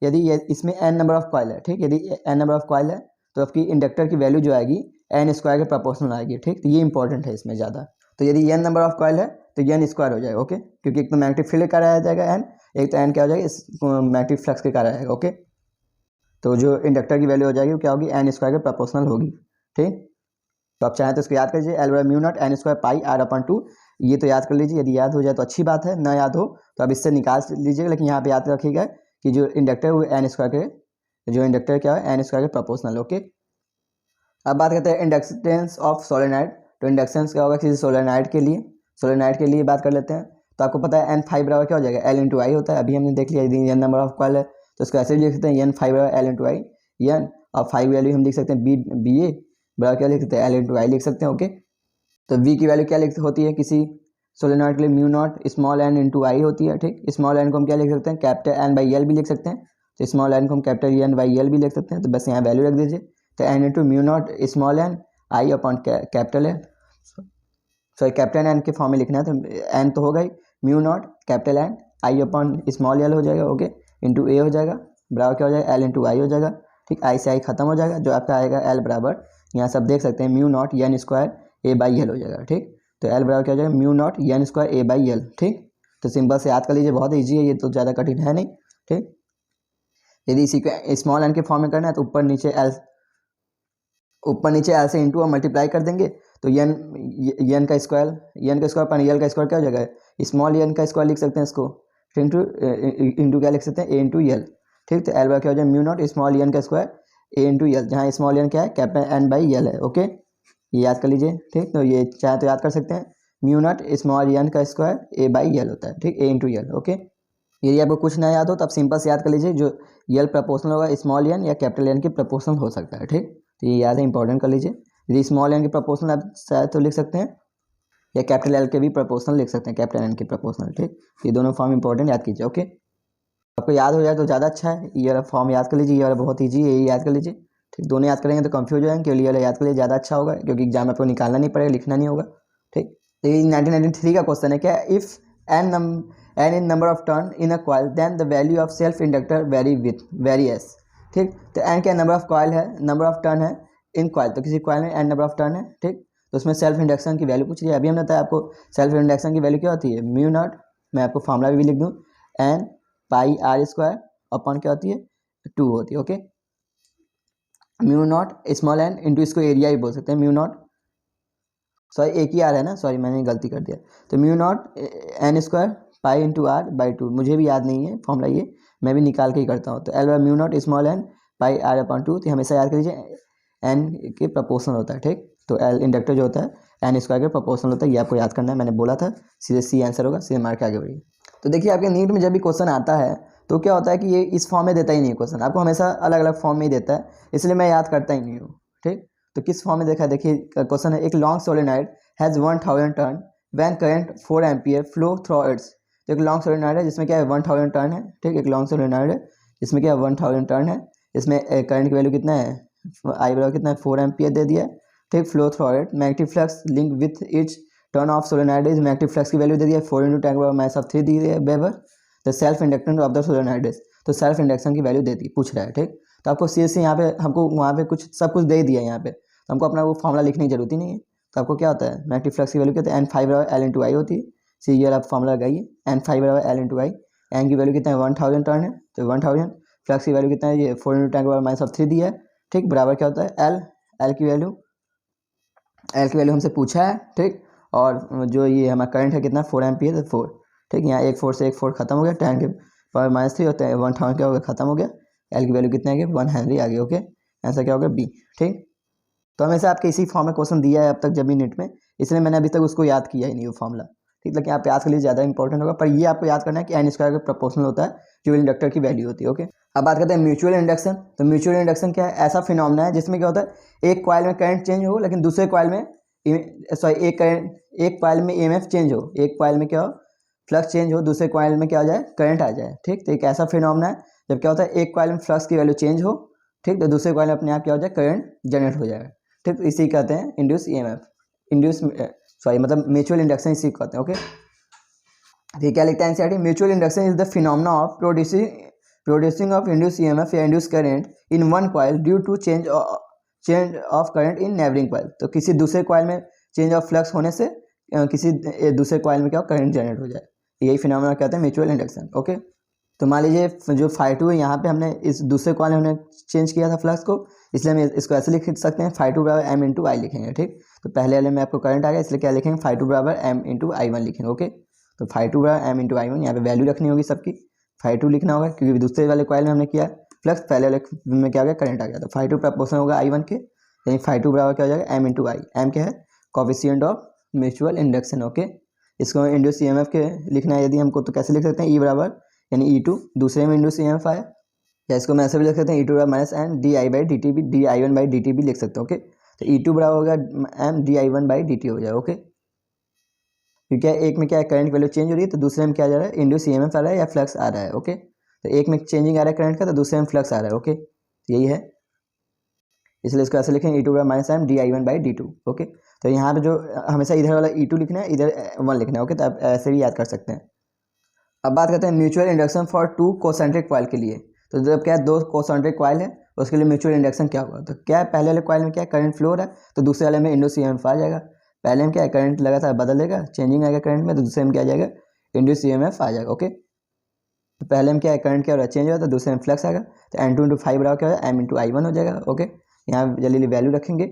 यदि इसमें एन नंबर ऑफ कॉइल है, ठीक, यदि एन नंबर ऑफ कॉइल है तो आपकी इंडक्टर की वैल्यू जो आएगी एन स्क्वायर के प्रोपोर्शनल आएगी। ठीक, तो ये इंपॉर्टेंट है इसमें ज़्यादा। तो यदि एन नंबर ऑफ कॉइल है तो एन स्क्वायर हो जाएगा। ओके, क्योंकि एक तो मैग्नेटिक फील्ड का आ जाएगा एन, एक तो एन क्या हो जाएगा, इस मैग्नेटिक फ्लक्स के कारण आएगा। ओके, तो जो इंडक्टर की वैल्यू हो जाएगी वो क्या होगी, एन स्क्वायर के प्रोपोर्शनल होगी। ठीक, तो आप चाहें तो इसको याद कर लीजिए, L mu not an square pi R upon 2, ये तो याद कर लीजिए। यदि याद हो जाए तो अच्छी बात है, ना याद हो तो आप इससे निकाल लीजिएगा, लेकिन यहाँ पे याद रखिएगा कि जो इंडक्टर है वो एन स्क्वायर के, जो इंडक्टर क्या है एन स्क्वायर के प्रोपोर्शनल। ओके, अब बात करते हैं इंडक्टेंस ऑफ सोलेनॉइड। तो इंडक्टेंस क्या होगा किसी सोलेनॉइड के लिए, सोलेनॉइड के लिए बात कर लेते हैं। तो आपको पता है एन फाइव बराबर क्या हो जाएगा, एल इंटू आई होता है। अभी हमने देख लिया, यदि एन नंबर ऑफ कॉइल है तो इसको ऐसे भी लिख सकते हैं, एन फाइव बराबर एल इंटू आई एन, और फाइव वैल्यू हम लिख सकते हैं बी ए बराबर क्या लिख सकते हैं, एल इंटू आई लिख सकते हैं। ओके, तो वी की वैल्यू क्या लिख होती है किसी सोलेनॉइड के लिए, mu not small N into I होती है। ठीक, स्मॉल एन को हम क्या लिख सकते हैं, कैपिटल एन बाई एल भी लिख सकते हैं। तो स्मॉल एन को हम कैपिटल एन बाई एल भी लिख सकते हैं। तो बस यहाँ वैल्यू रख दीजिए, तो N into mu not small N I upon capital N, sorry capital N के फॉर्म में लिखना है। तो एन तो होगा ही, mu naught capital N I upon small L हो जाएगा। ओके, इंटू ए हो जाएगा, बराबर क्या हो जाएगा, एल इंटू आई हो जाएगा। ठीक, आई से आई खत्म हो जाएगा, जो आपका आएगा एल बराबर, यहाँ सब देख सकते हैं, mu not an square A by L हो जाएगा। ठीक, तो एल बराबर क्या हो जाएगा, mu not an square A by L. ठीक, तो सिंपल से याद कर लीजिए, बहुत ईजी है ये, तो ज़्यादा कठिन है नहीं। ठीक, यदि इसी को स्मॉल एन के फॉर्म में करना है तो ऊपर नीचे एल से इंटू और मल्टीप्लाई कर देंगे, तो एन का स्क्वायर पर एल का स्क्वायर क्या हो जाएगा, स्मॉल एन का स्क्वायर लिख सकते हैं इसको, इंटू क्या लिख सकते हैं, ए इंटू एल। ठीक, तो एल बराबर क्या हो जाएगा, म्यू नॉट स्मॉल एन का स्क्वायर ए इंटू एल, जहाँ स्मॉल एन क्या है, कैपिटल एन बाई एल है। ओके, ये याद कर लीजिए। ठीक, तो ये चाहे तो याद कर सकते हैं, म्यू नॉट स्मॉल एन का स्क्वायर ए बाई एल होता है। ठीक, ए इंटू एल। ओके, यदि आपको कुछ ना याद हो तो आप सिंपल से याद कर लीजिए, जो एल प्रपोर्शनल होगा स्मॉल एन या कैपिटल एन के प्रपोर्शनल हो सकता है। ठीक, तो ये याद है, इंपॉर्टेंट कर लीजिए। यदि स्मॉल एन के प्रपोर्शनल आप शायद तो लिख सकते हैं, या कैपिटल एल के भी प्रपोर्शनल लिख सकते हैं, कैपिटल एन के प्रपोर्शनल। ठीक, ये दोनों फॉर्म इंपॉर्टेंट याद कीजिए। ओके, आपको याद हो जाए तो ज़्यादा अच्छा है, ये वाला फॉर्म याद कर लीजिए, ये वाला बहुत ईजी है, ये याद कर लीजिए। ठीक, दोनों याद करेंगे तो कंफ्यूज हो जाएंगे, क्योंकि ये वाला याद कर लीजिए ज़्यादा अच्छा होगा, क्योंकि एग्जाम में आपको निकालना नहीं पड़ेगा, लिखना नहीं होगा। ठीक, तो ये 1993 का क्वेश्चन है, क्या if N in number of turn in a coil then the value of self inductor varies. ठीक, तो एन क्या नंबर ऑफ कॉइल है, नंबर ऑफ टर्न है इन कॉइल, तो किसी कॉइल में एन नंबर ऑफ टर्न है। ठीक, तो उसमें सेल्फ इंडक्शन की वैल्यू पूछ रही है। अभी हमने बताया आपको सेल्फ इंडक्शन की वैल्यू क्या होती है, म्यू नॉट, मैं आपको फॉर्मूला भी लिख दूँ, N pi R square upon क्या होती है, 2 होती है। Okay, mu not small N into, इसको एरिया ही बोल सकते हैं, म्यू नॉट, सॉरी एक ही आर है ना, सॉरी मैंने गलती कर दिया। तो mu not an square pi into R by 2, मुझे भी याद नहीं है फॉर्मूला, ये मैं भी निकाल के ही करता हूँ। तो L mu not small n pi R upon 2, तो हमेशा याद कर लीजिए एन के प्रपोर्शनल होता है। ठीक, तो एल इंडक्टर जो होता है एन स्क्वायर के प्रपोर्शनल होता है, ये आपको याद करना है, मैंने बोला था। सीधे सी आंसर होगा, सीधे मार्क आगे बढ़िए। तो देखिए आपके नीट में जब भी क्वेश्चन आता है तो क्या होता है कि ये इस फॉर्म में देता ही नहीं है क्वेश्चन, आपको हमेशा अलग अलग फॉर्म में ही देता है, इसलिए मैं याद करता ही नहीं हूँ। ठीक, तो किस फॉर्म में देखा है, देखिए क्वेश्चन है, एक long solenoid has 1000 turn when current 4 ampere flow through it's. तो एक लॉन्ग सोलेनॉइड है जिसमें क्या है 1000 टर्न है। ठीक, एक लॉन्ग सोलेनॉइड है जिसमें क्या है 1000 टर्न है, इसमें करंट की वैल्यू कितना है, आई बराबर कितना है 4 एम्पियर दे दिया है। ठीक, flow through it, magnetic flux link with each turn off solenoid is, magnetic flux की वैल्यू दे दिया है 4 × 10⁻³ दी है weber. The self inductance of the solenoid is, तो सेल्फ इंडक्शन की वैल्यू दे दी, पूछ रहा है। ठीक, तो आपको सी से यहाँ पे हमको वहाँ पे कुछ सब कुछ दे दिया है यहाँ पे, तो हमको अपना वो फॉर्मूला लिखने की जरूरत ही नहीं है। तो आपको क्या होता है, मैग्नेटिक फ्लक्स की वैल्यू क्या होती है, एन फाइव बराबर एल इंटू आई होती है। सी ये आप फॉर्मूला लगाइए, एन फाइव बराबर एल इंटू आई, एन की वैल्यू कितना है 1000 टर्न है, तो 1000, फ्लक्स की वैल्यू कितना है, ये 4 × 10⁻³ दिया है। ठीक, बराबर क्या होता है एल की वैल्यू हमसे पूछा है। ठीक, और जो ये हमारा करंट है कितना 4 एम्पियर, 4। ठीक, यहाँ एक 4 से एक 4 खत्म हो गया, 10⁻³ होता है 1000 क्या हो गया, खत्म हो गया, एल की वैल्यू कितना है 1 हेनरी आ गया। ओके, आंसर क्या होगा बी। ठीक, तो हमेशा आपके इसी फॉर्म में क्वेश्चन दिया है अब तक जब भी नेट में, इसलिए मैंने अभी तक उसको याद किया ही नहीं वो फॉर्मूला। ठीक, लेकिन आप याद के लिए ज़्यादा इंपॉर्टेंट होगा, पर ये आपको याद करना है कि एन स्क्वायर का प्रोपोर्शनल होता है जो इंडक्टर की वैल्यू होती है। ओके, अब बात करते हैं म्यूचुअल इंडक्शन। तो म्यूचुअल इंडक्शन क्या है? ऐसा फिनोमेना है जिसमें क्या होता है, एक कॉइल में करंट चेंज हो लेकिन दूसरे कॉइल में एक कॉइल में ईएमएफ चेंज हो, एक कॉइल में क्या हो, फ्लक्स चेंज हो, दूसरे कॉइल में क्या हो जाए, करंट आ जाए। ठीक, तो एक ऐसा फिनोमेना है जब क्या होता है, एक कॉइल में फ्लक्स की वैल्यू चेंज हो, ठीक, तो दूसरे कॉइल में अपने आप क्या हो जाए, करंट जनरेट हो जाएगा। ठीक, तो इसी कहते हैं इंड्यूस ईएमएफ, इंड्यूस मतलब म्यूचुअल इंडक्शन इसी को कहते हैं। ओके, ये क्या लिखता है NCERT? Mutual induction is the phenomena of producing of induce EMF या induce current in one coil due to change of current in neighbouring coil. तो किसी दूसरे कॉइल में चेंज ऑफ फ्लक्स होने से किसी दूसरे कॉइल में क्या करंट जनरेट हो जाए, यही फिनोमेना कहते हैं म्यूचुअल इंडक्शन। ओके, तो मान लीजिए जो φ2 है यहाँ पे हमने इस दूसरे कॉइल में हमने चेंज किया था फ्लक्स को, इसलिए हम इसको ऐसे लिख सकते हैं φ2 बराबर m इंटू आई लिखेंगे। ठीक, तो पहले वाले में आपको करंट आ गया, इसलिए क्या लिखेंगे, φ2 बराबर m इंटू आई लिखेंगे। ओके, तो φ2 बराबर m इंटू आई, यहाँ पे वैल्यू रखनी होगी सबकी, φ2 लिखना होगा क्योंकि दूसरे वाले कॉइल में हमने किया फ्लक्स, पहले वाले में क्या आ गया, करंट आ गया, तो φ2 प्रोपोर्शनल होगा i1 के, यानी φ2 बराबर क्या हो जाएगा, m इंटू आई। एम क्या है, coefficient of mutual induction. Okay, इसको इंड्यूस ईएमएफ के लिखना है यदि हमको, तो कैसे लिख सकते हैं, ई बराबर यानी E2 दूसरे में इंड्यूस ईएमएफ आया, या इसको मैं ऐसे भी लिख सकते हैं E2 बराबर minus M D I by D T भी, D I one by D T भी लिख सकते हैं। ओके, तो E2 बराबर होगा M D I one by D T हो जाएगा। ओके, क्योंकि एक में क्या है, करंट वैल्यू चेंज हो रही है, तो दूसरे में क्या जा रहा है, इंड्यूस ईएमएफ आ रहा है या फ्लक्स आ रहा है। ओके, तो एक में चेंजिंग आ रहा है करंट का, तो दूसरे में फ्लक्स आ रहा है। ओके, तो यही है, इसलिए इसको ऐसे लिखेंगे E2 बराबर minus M D I one by D two. Okay, तो यहाँ पे जो हमेशा इधर वाला E2 लिखना है, इधर 1 लिखना है। ओके, तो आप ऐसे भी याद कर सकते हैं। अब बात करते हैं mutual induction for two concentric coil के लिए। तो जब क्या है, दो कोसेंट्रिक कॉइल है, उसके लिए म्यूचुअल इंडक्शन क्या होगा, तो क्या है, पहले वाले कॉइल में क्या है, करंट फ्लो हो रहा है, तो दूसरे वाले में इंड्यूस ईएमएफ आ जाएगा। पहले में क्या है, करंट लगातार बदलेगा, चेंजिंग आएगा करंट में, तो दूसरे में क्या आ जाएगा, इंड्यूस ईएमएफ आ जाएगा। ओके, तो पहले में क्या है, करंट क्या हो रहा है, चेंज हो रहा है, तो दूसरे में फ्लक्स आएगा, तो n2 इंटू फाइव बराबर क्या हो जाएगा, m इंटू आई वन हो जाएगा। ओके, यहाँ जल्दी वैल्यू रखेंगे,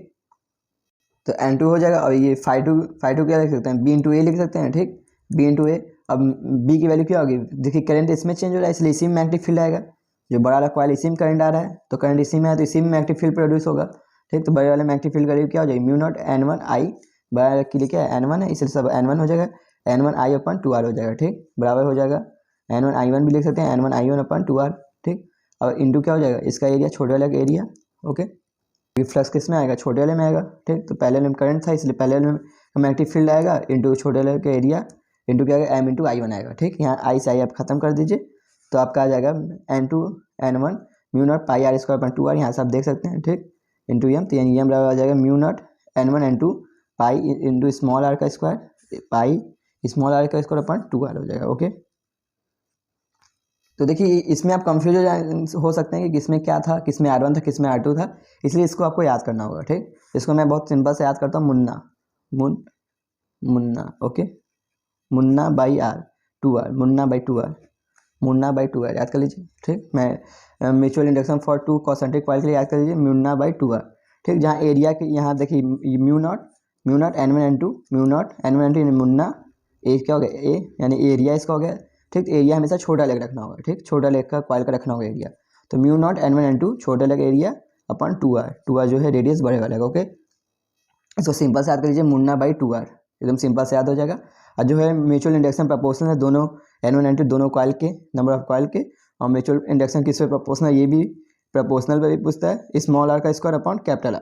तो n2 हो जाएगा, और ये φ2 क्या लिख सकते हैं, b इंटू ए लिख सकते हैं। ठीक, b इंटू ए, अब b की वैल्यू क्या होगी, देखिए करंट इसमें चेंज हो रहा है, इसलिए इसी में मैग्नेटिक फील्ड आएगा, जो बड़ा वाला कॉइल इसी में करंट आ रहा है, तो करंट इसी में है, तो इसी में मैग्नेटिक फील्ड प्रोड्यूस होगा। ठीक, तो बड़े वाले मैग्नेटिक फील्ड का वैल्यू क्या हो जाएगी, म्यू नॉट n1 आई, बड़ा के लिए क्या है n1 है, इसलिए सब n1 हो जाएगा, n1 आई अपन 2r हो जाएगा। ठीक, बराबर हो जाएगा n1 i1 भी लिख सकते हैं, n1 i1 अपन 2r। ठीक, और इंटू क्या हो जाएगा, इसका एरिया, छोटे वाले का एरिया। ओके, फ्लक्स किस में आएगा, छोटे वाले में आएगा। ठीक, तो पहले वाले में करंट था, इसलिए पहले वाले में मैग्नेटिक फील्ड आएगा, इंटू छोटे वाले का एरिया, इंटू क्या आएगा, m इंटू आई वन आएगा। ठीक, यहाँ आई से आई आप खत्म कर दीजिए, तो आपका आ जाएगा n1 mu naught pi R square upon 2r, यहाँ से आप देख सकते हैं। ठीक, इंटू एम, तो यानी एम बराबर आ जाएगा mu naught n1 n2 pi into small R का स्क्वायर, पाई स्मॉल आर का स्क्वायर अपन 2r हो जाएगा। ओके, तो देखिए इसमें आप कंफ्यूज हो सकते हैं कि किसमें क्या था, किसमें R1 था, किसमें R2 था, इसलिए इसको आपको याद करना होगा। ठीक, इसको मैं बहुत सिंपल से याद करता हूँ, Munna. Okay, Munna by R 2r, Munna by 2r याद कर लीजिए। ठीक, मैं mutual induction for two concentric coil के लिए याद कर लीजिए, मुन्ना बाई 2r। ठीक, जहाँ एरिया के यहाँ देखिए mu naught n1 n2 mu naught n1 n2 Munna, ए क्या हो गया, ए यानी एरिया इसका हो गया। ठीक, तो एरिया हमेशा छोटा लेग रखना होगा। ठीक, छोटा लेग का कॉइल का रखना होगा एरिया, तो म्यू नॉट n1 n2 छोटा लेग एरिया अपन 2r जो है रेडियस बड़े वाला। ओके, इसको सिंपल से याद कर लीजिए, मुन्ना बाई 2r, एकदम सिंपल से याद हो जाएगा। और जो है म्यूचुअल इंडक्शन प्रोपोर्शनल है दोनों n1 n2 दोनों कॉइल के, नंबर ऑफ कॉइल के, और म्यूचुअल इंडक्शन किस पे प्रोपोर्शनल, ये भी प्रोपोर्शनल पे भी पूछता है, स्मॉल आर का स्क्वायर अपॉन कैपिटल आर,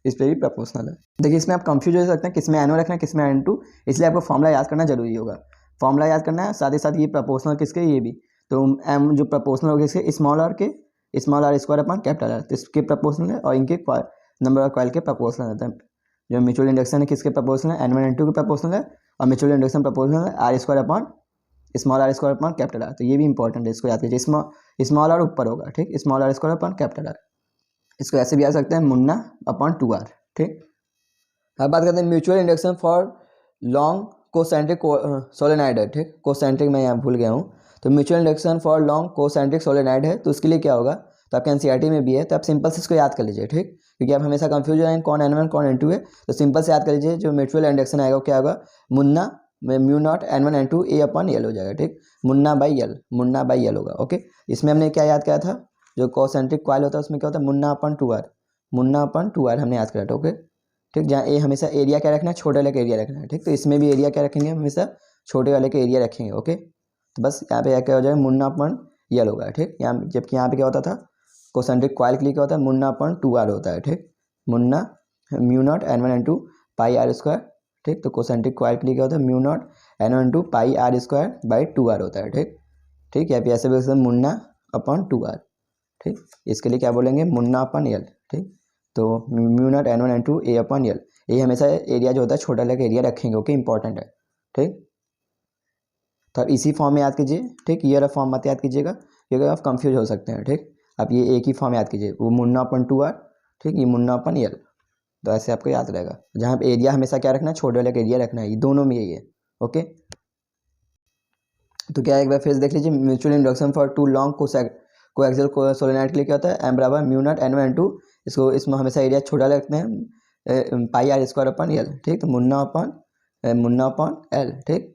इस पर भी प्रोपोर्शनल है। देखिए इसमें आप कंफ्यूज हो सकते हैं किसमें n1 रखना है, किसमें n2, इसलिए आपको फॉर्मूला याद करना जरूरी होगा। फॉर्मूला याद करना है, साथ ही साथ ये प्रोपोर्शनल किसके, ये भी, तो m जो प्रोपोर्शनल होगा इसके small R square upon capital R, तो इसके प्रोपोर्शनल है, और इनके नंबर ऑफ कॉइल के प्रोपोर्शनल रहता है। जो म्यूचुअल इंडक्शन है किसके प्रोपोर्शनल है, n1 n2 के प्रोपोर्शनल है, और म्यूचुअल इंडक्शन प्रोपोर्शनल है r square upon small R square upon capital R, तो ये भी इंपॉर्टेंट है, इसको याद कीजिए। स्मॉल आर ऊपर होगा। ठीक, small R square upon capital R, इसको ऐसे भी याद सकते हैं, मुन्ना अपॉन 2r। ठीक, अब बात करते हैं mutual induction for long concentric solenoid है। ठीक, कोसेंट्रिक मैं यहाँ भूल गया हूँ, तो mutual induction for long concentric solenoid है, तो उसके लिए क्या होगा, तो आपके एनसीईआरटी में भी है, तो आप सिंपल से इसको याद कर लीजिए। ठीक, क्योंकि आप हमेशा कंफ्यूज हो जाएंगे कौन n1 कौन n2 है, तो सिंपल से याद कर लीजिए, जो म्यूचुअल इंडक्शन आएगा वो क्या होगा, मुन्ना में म्यू नॉट n1 n2 ए अपॉन यल हो जाएगा। ठीक, मुन्ना बाई यल होगा। ओके, इसमें हमने क्या याद किया था, जो कोसेंट्रिक कॉइल होता है उसमें क्या होता है, मुन्ना अपॉन 2r, मुन्ना अपन 2r हमने याद करा था। ओके ठीक, जहाँ ए हमेशा एरिया क्या रखना है, छोटे वाले का एरिया रखना है। ठीक, तो इसमें भी एरिया क्या रखेंगे, हमेशा छोटे वाले का एरिया रखेंगे। ओके तो बस यहाँ पे क्या हो जाएगा, मुन्ना अपन यल होगा। ठीक, यहाँ जबकि यहाँ पे क्या होता था, कोसेंट्रिक कॉइल के लिए क्या होता है, मुन्ना अपन 2r होता है। ठीक, Munna mu naught n1 n2 पाई r स्क्वायर। ठीक, तो कोसेंट्रिक कॉइल के लिए क्या होता है, mu naught n1 n2 pi r square by 2r होता है। ठीक ठीक, या फिर ऐसे भी मुन्ना अपन 2r। ठीक, इसके लिए क्या बोलेंगे, मुन्ना अपन यल। ठीक, तो mu naught n1 n2 a अपन यल, ये हमेशा एरिया जो होता है छोटा लेकर एरिया रखेंगे। ओके इंपॉर्टेंट है। ठीक, तो अब इसी फॉर्म में याद कीजिए। ठीक, ये वाला फॉर्म मत याद कीजिएगा क्योंकि आप कंफ्यूज हो सकते हैं। ठीक, अब ये एक ही फॉर्म याद कीजिए, वो मुन्ना अपन 2r। ठीक, ये मुन्ना अपन यल, तो ऐसे आपको याद रहेगा। जहाँ पे एरिया हमेशा क्या रखना है, छोटे वाले का एरिया रखना है, ये दोनों में यही है। ओके तो क्या एक बार फिर से देख लीजिए, mutual induction for two long coaxial solenoid के लिए क्या होता है, m बराबर म्यू नॉट n1 n2। इसको इसमें हमेशा एरिया छोटा रखते हैं, पाई r स्क्वायर अपन यल। ठीक, तो मुन्ना अपन एल। ठीक,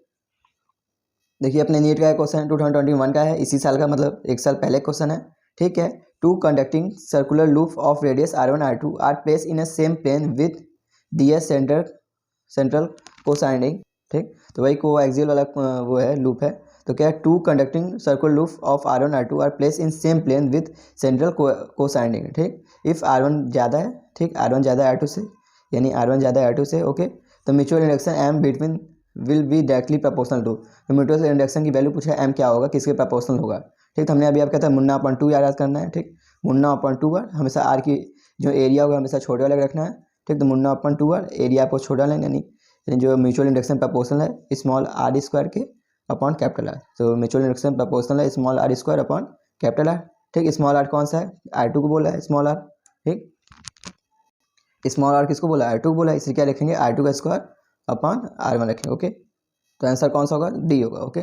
देखिए अपने नीट का क्वेश्चन 2021 का है, इसी साल का, मतलब एक साल पहले क्वेश्चन है। ठीक है, two conducting circular loop of radius r1 r2 are placed in a same plane with ds central coinciding. ठीक, तो वही कोएक्सियल वाला वो है, लूप है। तो क्या है, two conducting circular loop of r1 r2 are placed in same plane with central coinciding. ठीक, इफ r1 ज़्यादा है, ठीक r1 ज़्यादा है r2 से, यानी r1 ज़्यादा है r2 से। ओके, तो mutual induction m between will be directly proportional to, तो म्यूचुअल इंडक्शन की वैल्यू पूछा है m क्या होगा, किसके प्रोपोर्शनल होगा। ठीक, तो हमने अभी आप कहता है मुन्ना अपन 2 याद करना है। ठीक, मुन्ना अपन 2r, हमेशा r की जो एरिया होगा हमेशा छोटे वाले का रखना है। ठीक, तो मुन्ना अपन 2r, एरिया आपको छोटा लेना, यानी जो म्यूचुअल इंडक्शन प्रोपोर्शनल है स्मॉल r स्क्वायर के अपॉन कैपिटल R। तो म्यूचुअल इंडक्शन प्रोपोर्शनल है small r square upon capital R। ठीक, स्मॉल r कौन सा है, r2 को बोला है स्मॉल r। ठीक, स्मॉल r किसको बोला है, r2 को बोला है, इसलिए क्या लिखेंगे, r2 का स्क्वायर अपॉन r1 रखेंगे। ओके, तो आंसर कौन सा होगा, डी होगा। ओके,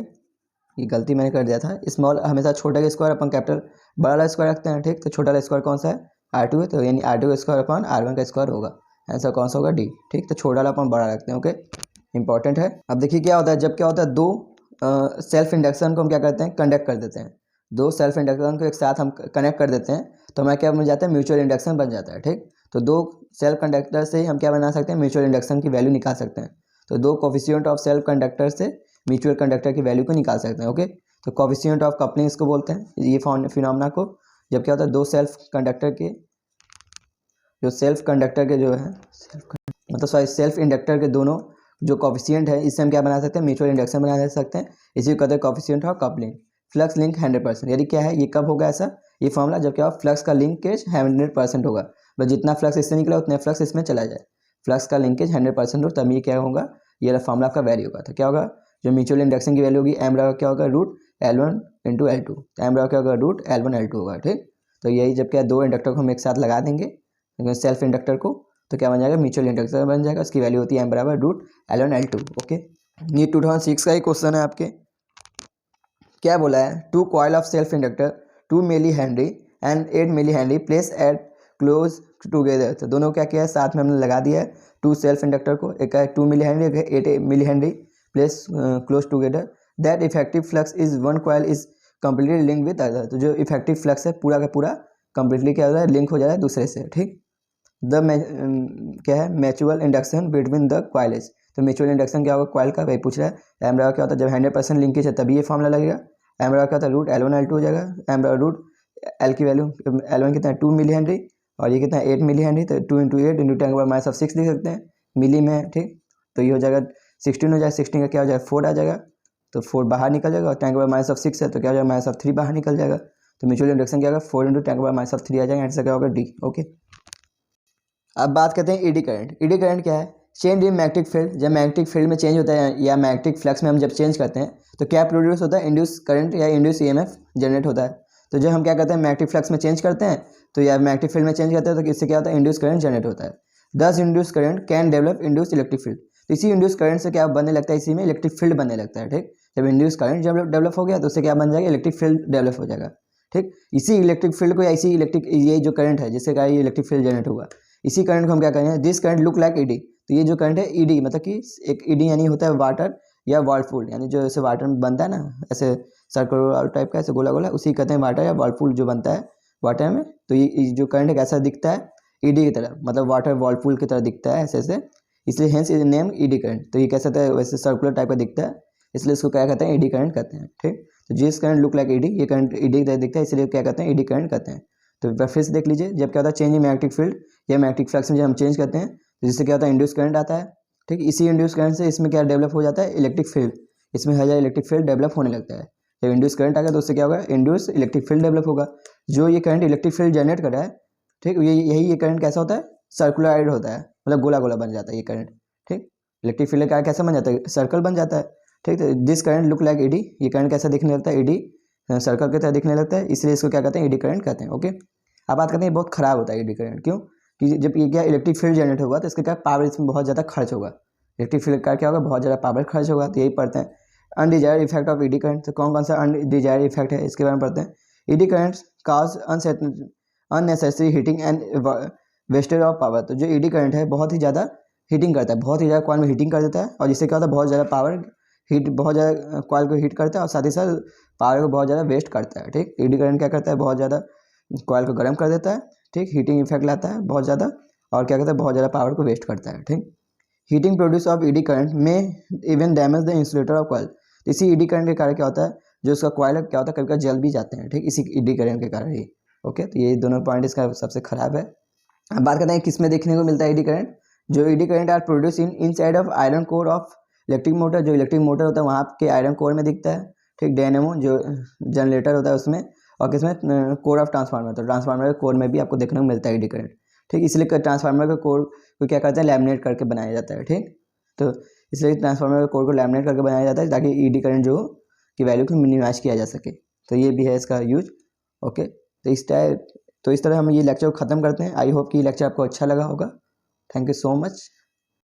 ये गलती मैंने कर दिया था, स्मॉल हमेशा छोटे का स्क्वायर अपन कैपिटल बड़ा वाला स्क्वायर रखते हैं। ठीक, तो छोटा वाला स्क्वायर कौन सा है, r2 है, तो यानी r2 का स्क्वायर अपन r1 का स्क्वायर होगा। आंसर कौन सा होगा, डी। ठीक, तो छोटा वाला अपन बड़ा रखते हैं। ओके, इंपॉर्टेंट है। अब देखिए क्या होता है, जब क्या होता है, दो सेल्फ इंडक्शन को हम क्या करते हैं, कंडक्ट कर देते हैं। दो सेल्फ इंडक्शन को एक साथ हम कनेक्ट कर देते हैं, तो हमारा क्या बन जाता है, म्यूचुअल इंडक्शन बन जाता है। ठीक, तो दो सेल्फ कंडक्टर से ही हम क्या बना सकते हैं, म्यूचुअल इंडक्शन की वैल्यू निकाल सकते हैं। तो दो कोफिशिएंट ऑफ सेल्फ कंडक्टर से म्यूचुअल कंडक्टर की वैल्यू को निकाल सकते हैं। ओके, तो कोफिशिएंट ऑफ कपलिंग इसको बोलते हैं, ये फिनोमेना को। जब क्या होता है, दो सेल्फ कंडक्टर के जो है सेल्फ इंडक्टर के दोनों जो कोफिशिएंट है, इससे हम क्या बना सकते हैं, म्यूचुअल इंडक्शन बना सकते हैं। इसी को कहते हैं coefficient of coupling. Flux link 100%, यदि क्या है, ये कब होगा ऐसा, ये फॉर्मूला जब क्या हो, फ्लक्स का लिंकेज 100% होगा, बस जितना फ्लक्स इससे निकला उतना फ्लक्स इसमें चला जाए, फ्लक्स का लिंकेज 100% हो, तब ये क्या होगा, ये फॉर्मूला का वैल्यू होगा। तो क्या होगा, जो म्यूचुअल इंडक्शन की वैल्यू होगी m बराबर क्या होगा, रूट L1 इंटू L2। तो m बराबर क्या होगा, रूट L1 L2 होगा। ठीक, तो यही जब क्या दो इंडक्टर को हम एक साथ लगा देंगे सेल्फ इंडक्टर को, तो क्या बन जाएगा, म्यूचुअल इंडक्टर बन जाएगा। उसकी वैल्यू होती है m बराबर रूट L1 L2। ओके, ये 2006 का ही क्वेश्चन है आपके। क्या बोला है, two coil of self inductor 2 milli henry and 8 milli henry place at close together. तो दोनों क्या किया है, साथ में हमने लगा दिया है टू सेल्फ इंडक्टर को, एक है 2 मिली हेनरी, एक है 8 milli henry place close together. That effective flux is one coil is completely link with other. तो जो इफेक्टिव फ्लक्स है पूरा का पूरा कंप्लीटली क्या हो रहा है, लिंक हो जा रहा है दूसरे से। ठीक, द क्या है, mutual induction between the coils. तो म्यूचुअल इंडक्शन क्या होगा, कॉइल का, वही पूछ रहा है। एम बराबर क्या होता है, जब 100% लिंकेज है तभी ये फॉर्मूला लगेगा। एम बराबर क्या होता है, रूट L1 L2 हो जाएगा। एम बराबर रूट एल की वैल्यू, L1 कितना है 2 मिली हेनरी और ये कितना है 8 मिली हेनरी, तो 2 इंटू 8 इंटू 10⁻6 लिख सकते हैं, मिली में। ठीक, तो ये हो जाएगा 16 हो जाएगा, 16 का क्या हो जाएगा 4 आ जाएगा, तो 4 बाहर निकल जाएगा, और 10⁻6 है तो क्या हो जाएगा -3 बाहर निकल जाएगा। तो म्यूचुअल इंडक्शन क्या होगा, 4 इंटू 10⁻3 आ जाएगा, आंसर क्या होगा, डी। ओके, अब बात करते हैं ईडी करंट। ईडी करंट क्या है, चेंज इन मैग्नेटिक फील्ड। जब मैग्नेटिक फील्ड में चेंज होता है या मैग्नेटिक फ्लक्स में हम जब चेंज करते हैं तो क्या प्रोड्यूस होता है, इंड्यूस करंट या इंड्यूस ईएमएफ जनरेट होता है। तो जब हम क्या करते हैं, मैग्नेटिक फ्लक्स में चेंज करते हैं तो या मैग्नेटिक फील्ड में चेंज करते हैं तो इससे क्या होता है, इंड्यूस करंट जनरेट होता है। दस induce current can develop induce electric field. तो इसी इंड्यूस करंट से क्या बनने लगता है, इसी में इलेक्ट्रिक फील्ड बनने लगता है। ठीक, जब इंड्यूस करंट डेवलप हो गया तो उससे क्या बन जाएगा, इलेक्ट्रिक फील्ड डेवलप हो जाएगा। ठीक, इसी इलेक्ट्रिक फील्ड को या इसी इलेक्ट्रिक, ये जो करंट है जिससे क्या ये इलेक्ट्रिक फील्ड जनरेट होगा, इसी करंट को हम क्या करेंगे, this current look like ED. तो ये जो करंट है ईडी, मतलब कि एक ईडी यानी होता है वाटर या वर्लपूल, यानी जो ऐसे वाटर में बनता है ना, ऐसे सर्कुलर टाइप का, ऐसे गोला गोला, उसी कहते हैं वाटर या वर्लपूल जो बनता है वाटर में। तो ये जो करंट है कैसा दिखता है, ईडी की तरह, मतलब वाटर वॉलपूल की तरह दिखता है ऐसे ऐसे, इसलिए hence is name eddy current. तो ये कैसा था, वैसे सर्कुलर टाइप का दिखता है, इसलिए इसको क्या कहते हैं, ईडी करंट कहते हैं। ठीक, तो जिस करंट लुक लाइक ईडी, ये करंट ईडी की तरह दिखता है, इसलिए क्या कहते हैं, ईडी करंट कहते हैं। तो एक बार फिर से देख लीजिए, जब क्या होता है चेंज इन मैग्नेटिक फील्ड या मैग्नेटिक फ्लक्स में जब हम चेंज करते हैं तो जिससे क्या होता है, इंड्यूस करंट आता है। ठीक, इसी इंड्यूस करंट से इसमें क्या डेवलप हो जाता है, इलेक्ट्रिक फील्ड, इसमें हर जगह इलेक्ट्रिक फील्ड डेवलप होने लगता है। जब इंड्यूस करंट आ गया तो उससे क्या होगा, इंड्यूस इलेक्ट्रिक फील्ड डेवलप होगा। जो ये करंट इलेक्ट्रिक फील्ड जनरेट कर रहा है, ठीक, ये करंट कैसा होता है, सर्कुलराइड होता है, मतलब गोला गोला बन जाता है ये करंट। ठीक, इलेक्ट्रिक फील्ड का कैसा बन जाता है, सर्कल बन जाता है। ठीक, तो this current look like ED, ये करंट कैसा दिखने लगता है, ईडी सर्कल की तरह दिखने लगता है, इसलिए इसको क्या कहते हैं, ईडी करंट कहते हैं। ओके, अब बात करते हैं बहुत खराब होता है ईडी करंट, क्यों, कि जब ये क्या इलेक्ट्रिक फील्ड जनरेट होगा तो इसका क्या पावर इसमें बहुत ज़्यादा खर्च होगा, इलेक्ट्रिक फील्ड का क्या होगा, बहुत ज़्यादा पावर खर्च होगा। तो यही पढ़ते हैं undesired effect of eddy current. तो कौन कौन सा अनडिजायर्ड इफेक्ट है इसके बारे में पढ़ते हैं। Eddy current cause unnecessary heating and wastage of power. तो जो ईडी करंट है बहुत ही ज़्यादा हीटिंग करता है, बहुत ही ज़्यादा कॉइल में हीटिंग कर देता है, और जिससे क्या होता है, बहुत ज़्यादा पावर हीट, बहुत ज़्यादा कॉइल को हीट करता है और साथ ही साथ पावर को बहुत ज़्यादा वेस्ट करता है। ठीक, ईडी करंट क्या करता है, बहुत ज़्यादा कॉइल को गर्म कर देता है। ठीक, हीटिंग इफेक्ट लाता है बहुत ज़्यादा, और क्या करता है, बहुत ज़्यादा पावर को वेस्ट करता है। ठीक, heating produce of eddy current may even damage the insulator of coil. इसी ईडी करंट के कारण क्या होता है, जो उसका कॉइल है क्या होता है, कभी कभी जल भी जाते हैं। ठीक, इसी ईडी करंट के कारण ही। ओके, तो ये दोनों पॉइंट इसका सबसे खराब है। अब बात करते हैं किस में देखने को मिलता है ईडी करंट। जो eddy current are produce inside of iron core of electric motor. जो इलेक्ट्रिक मोटर होता है वहाँ के आयरन कोर में दिखता है। ठीक, डायनेमो जो जनरेटर होता है उसमें, और किसमें, कोर ऑफ ट्रांसफार्मर। तो ट्रांसफार्मर के कोर में भी आपको देखने को मिलता है ईडी करंट। ठीक, इसलिए ट्रांसफार्मर के कोर को क्या करते हैं, लैमिनेट करके बनाया जाता है। ठीक, तो इसलिए ट्रांसफार्मर के कोर को लैमिनेट करके बनाया जाता है ताकि ईडी करंट जो की वैल्यू को मिनिमाइज किया जा सके। तो ये भी है इसका यूज। ओके, तो इस तरह हम ये लेक्चर को ख़त्म करते हैं। आई होप कि ये लेक्चर आपको अच्छा लगा होगा। Thank you so much.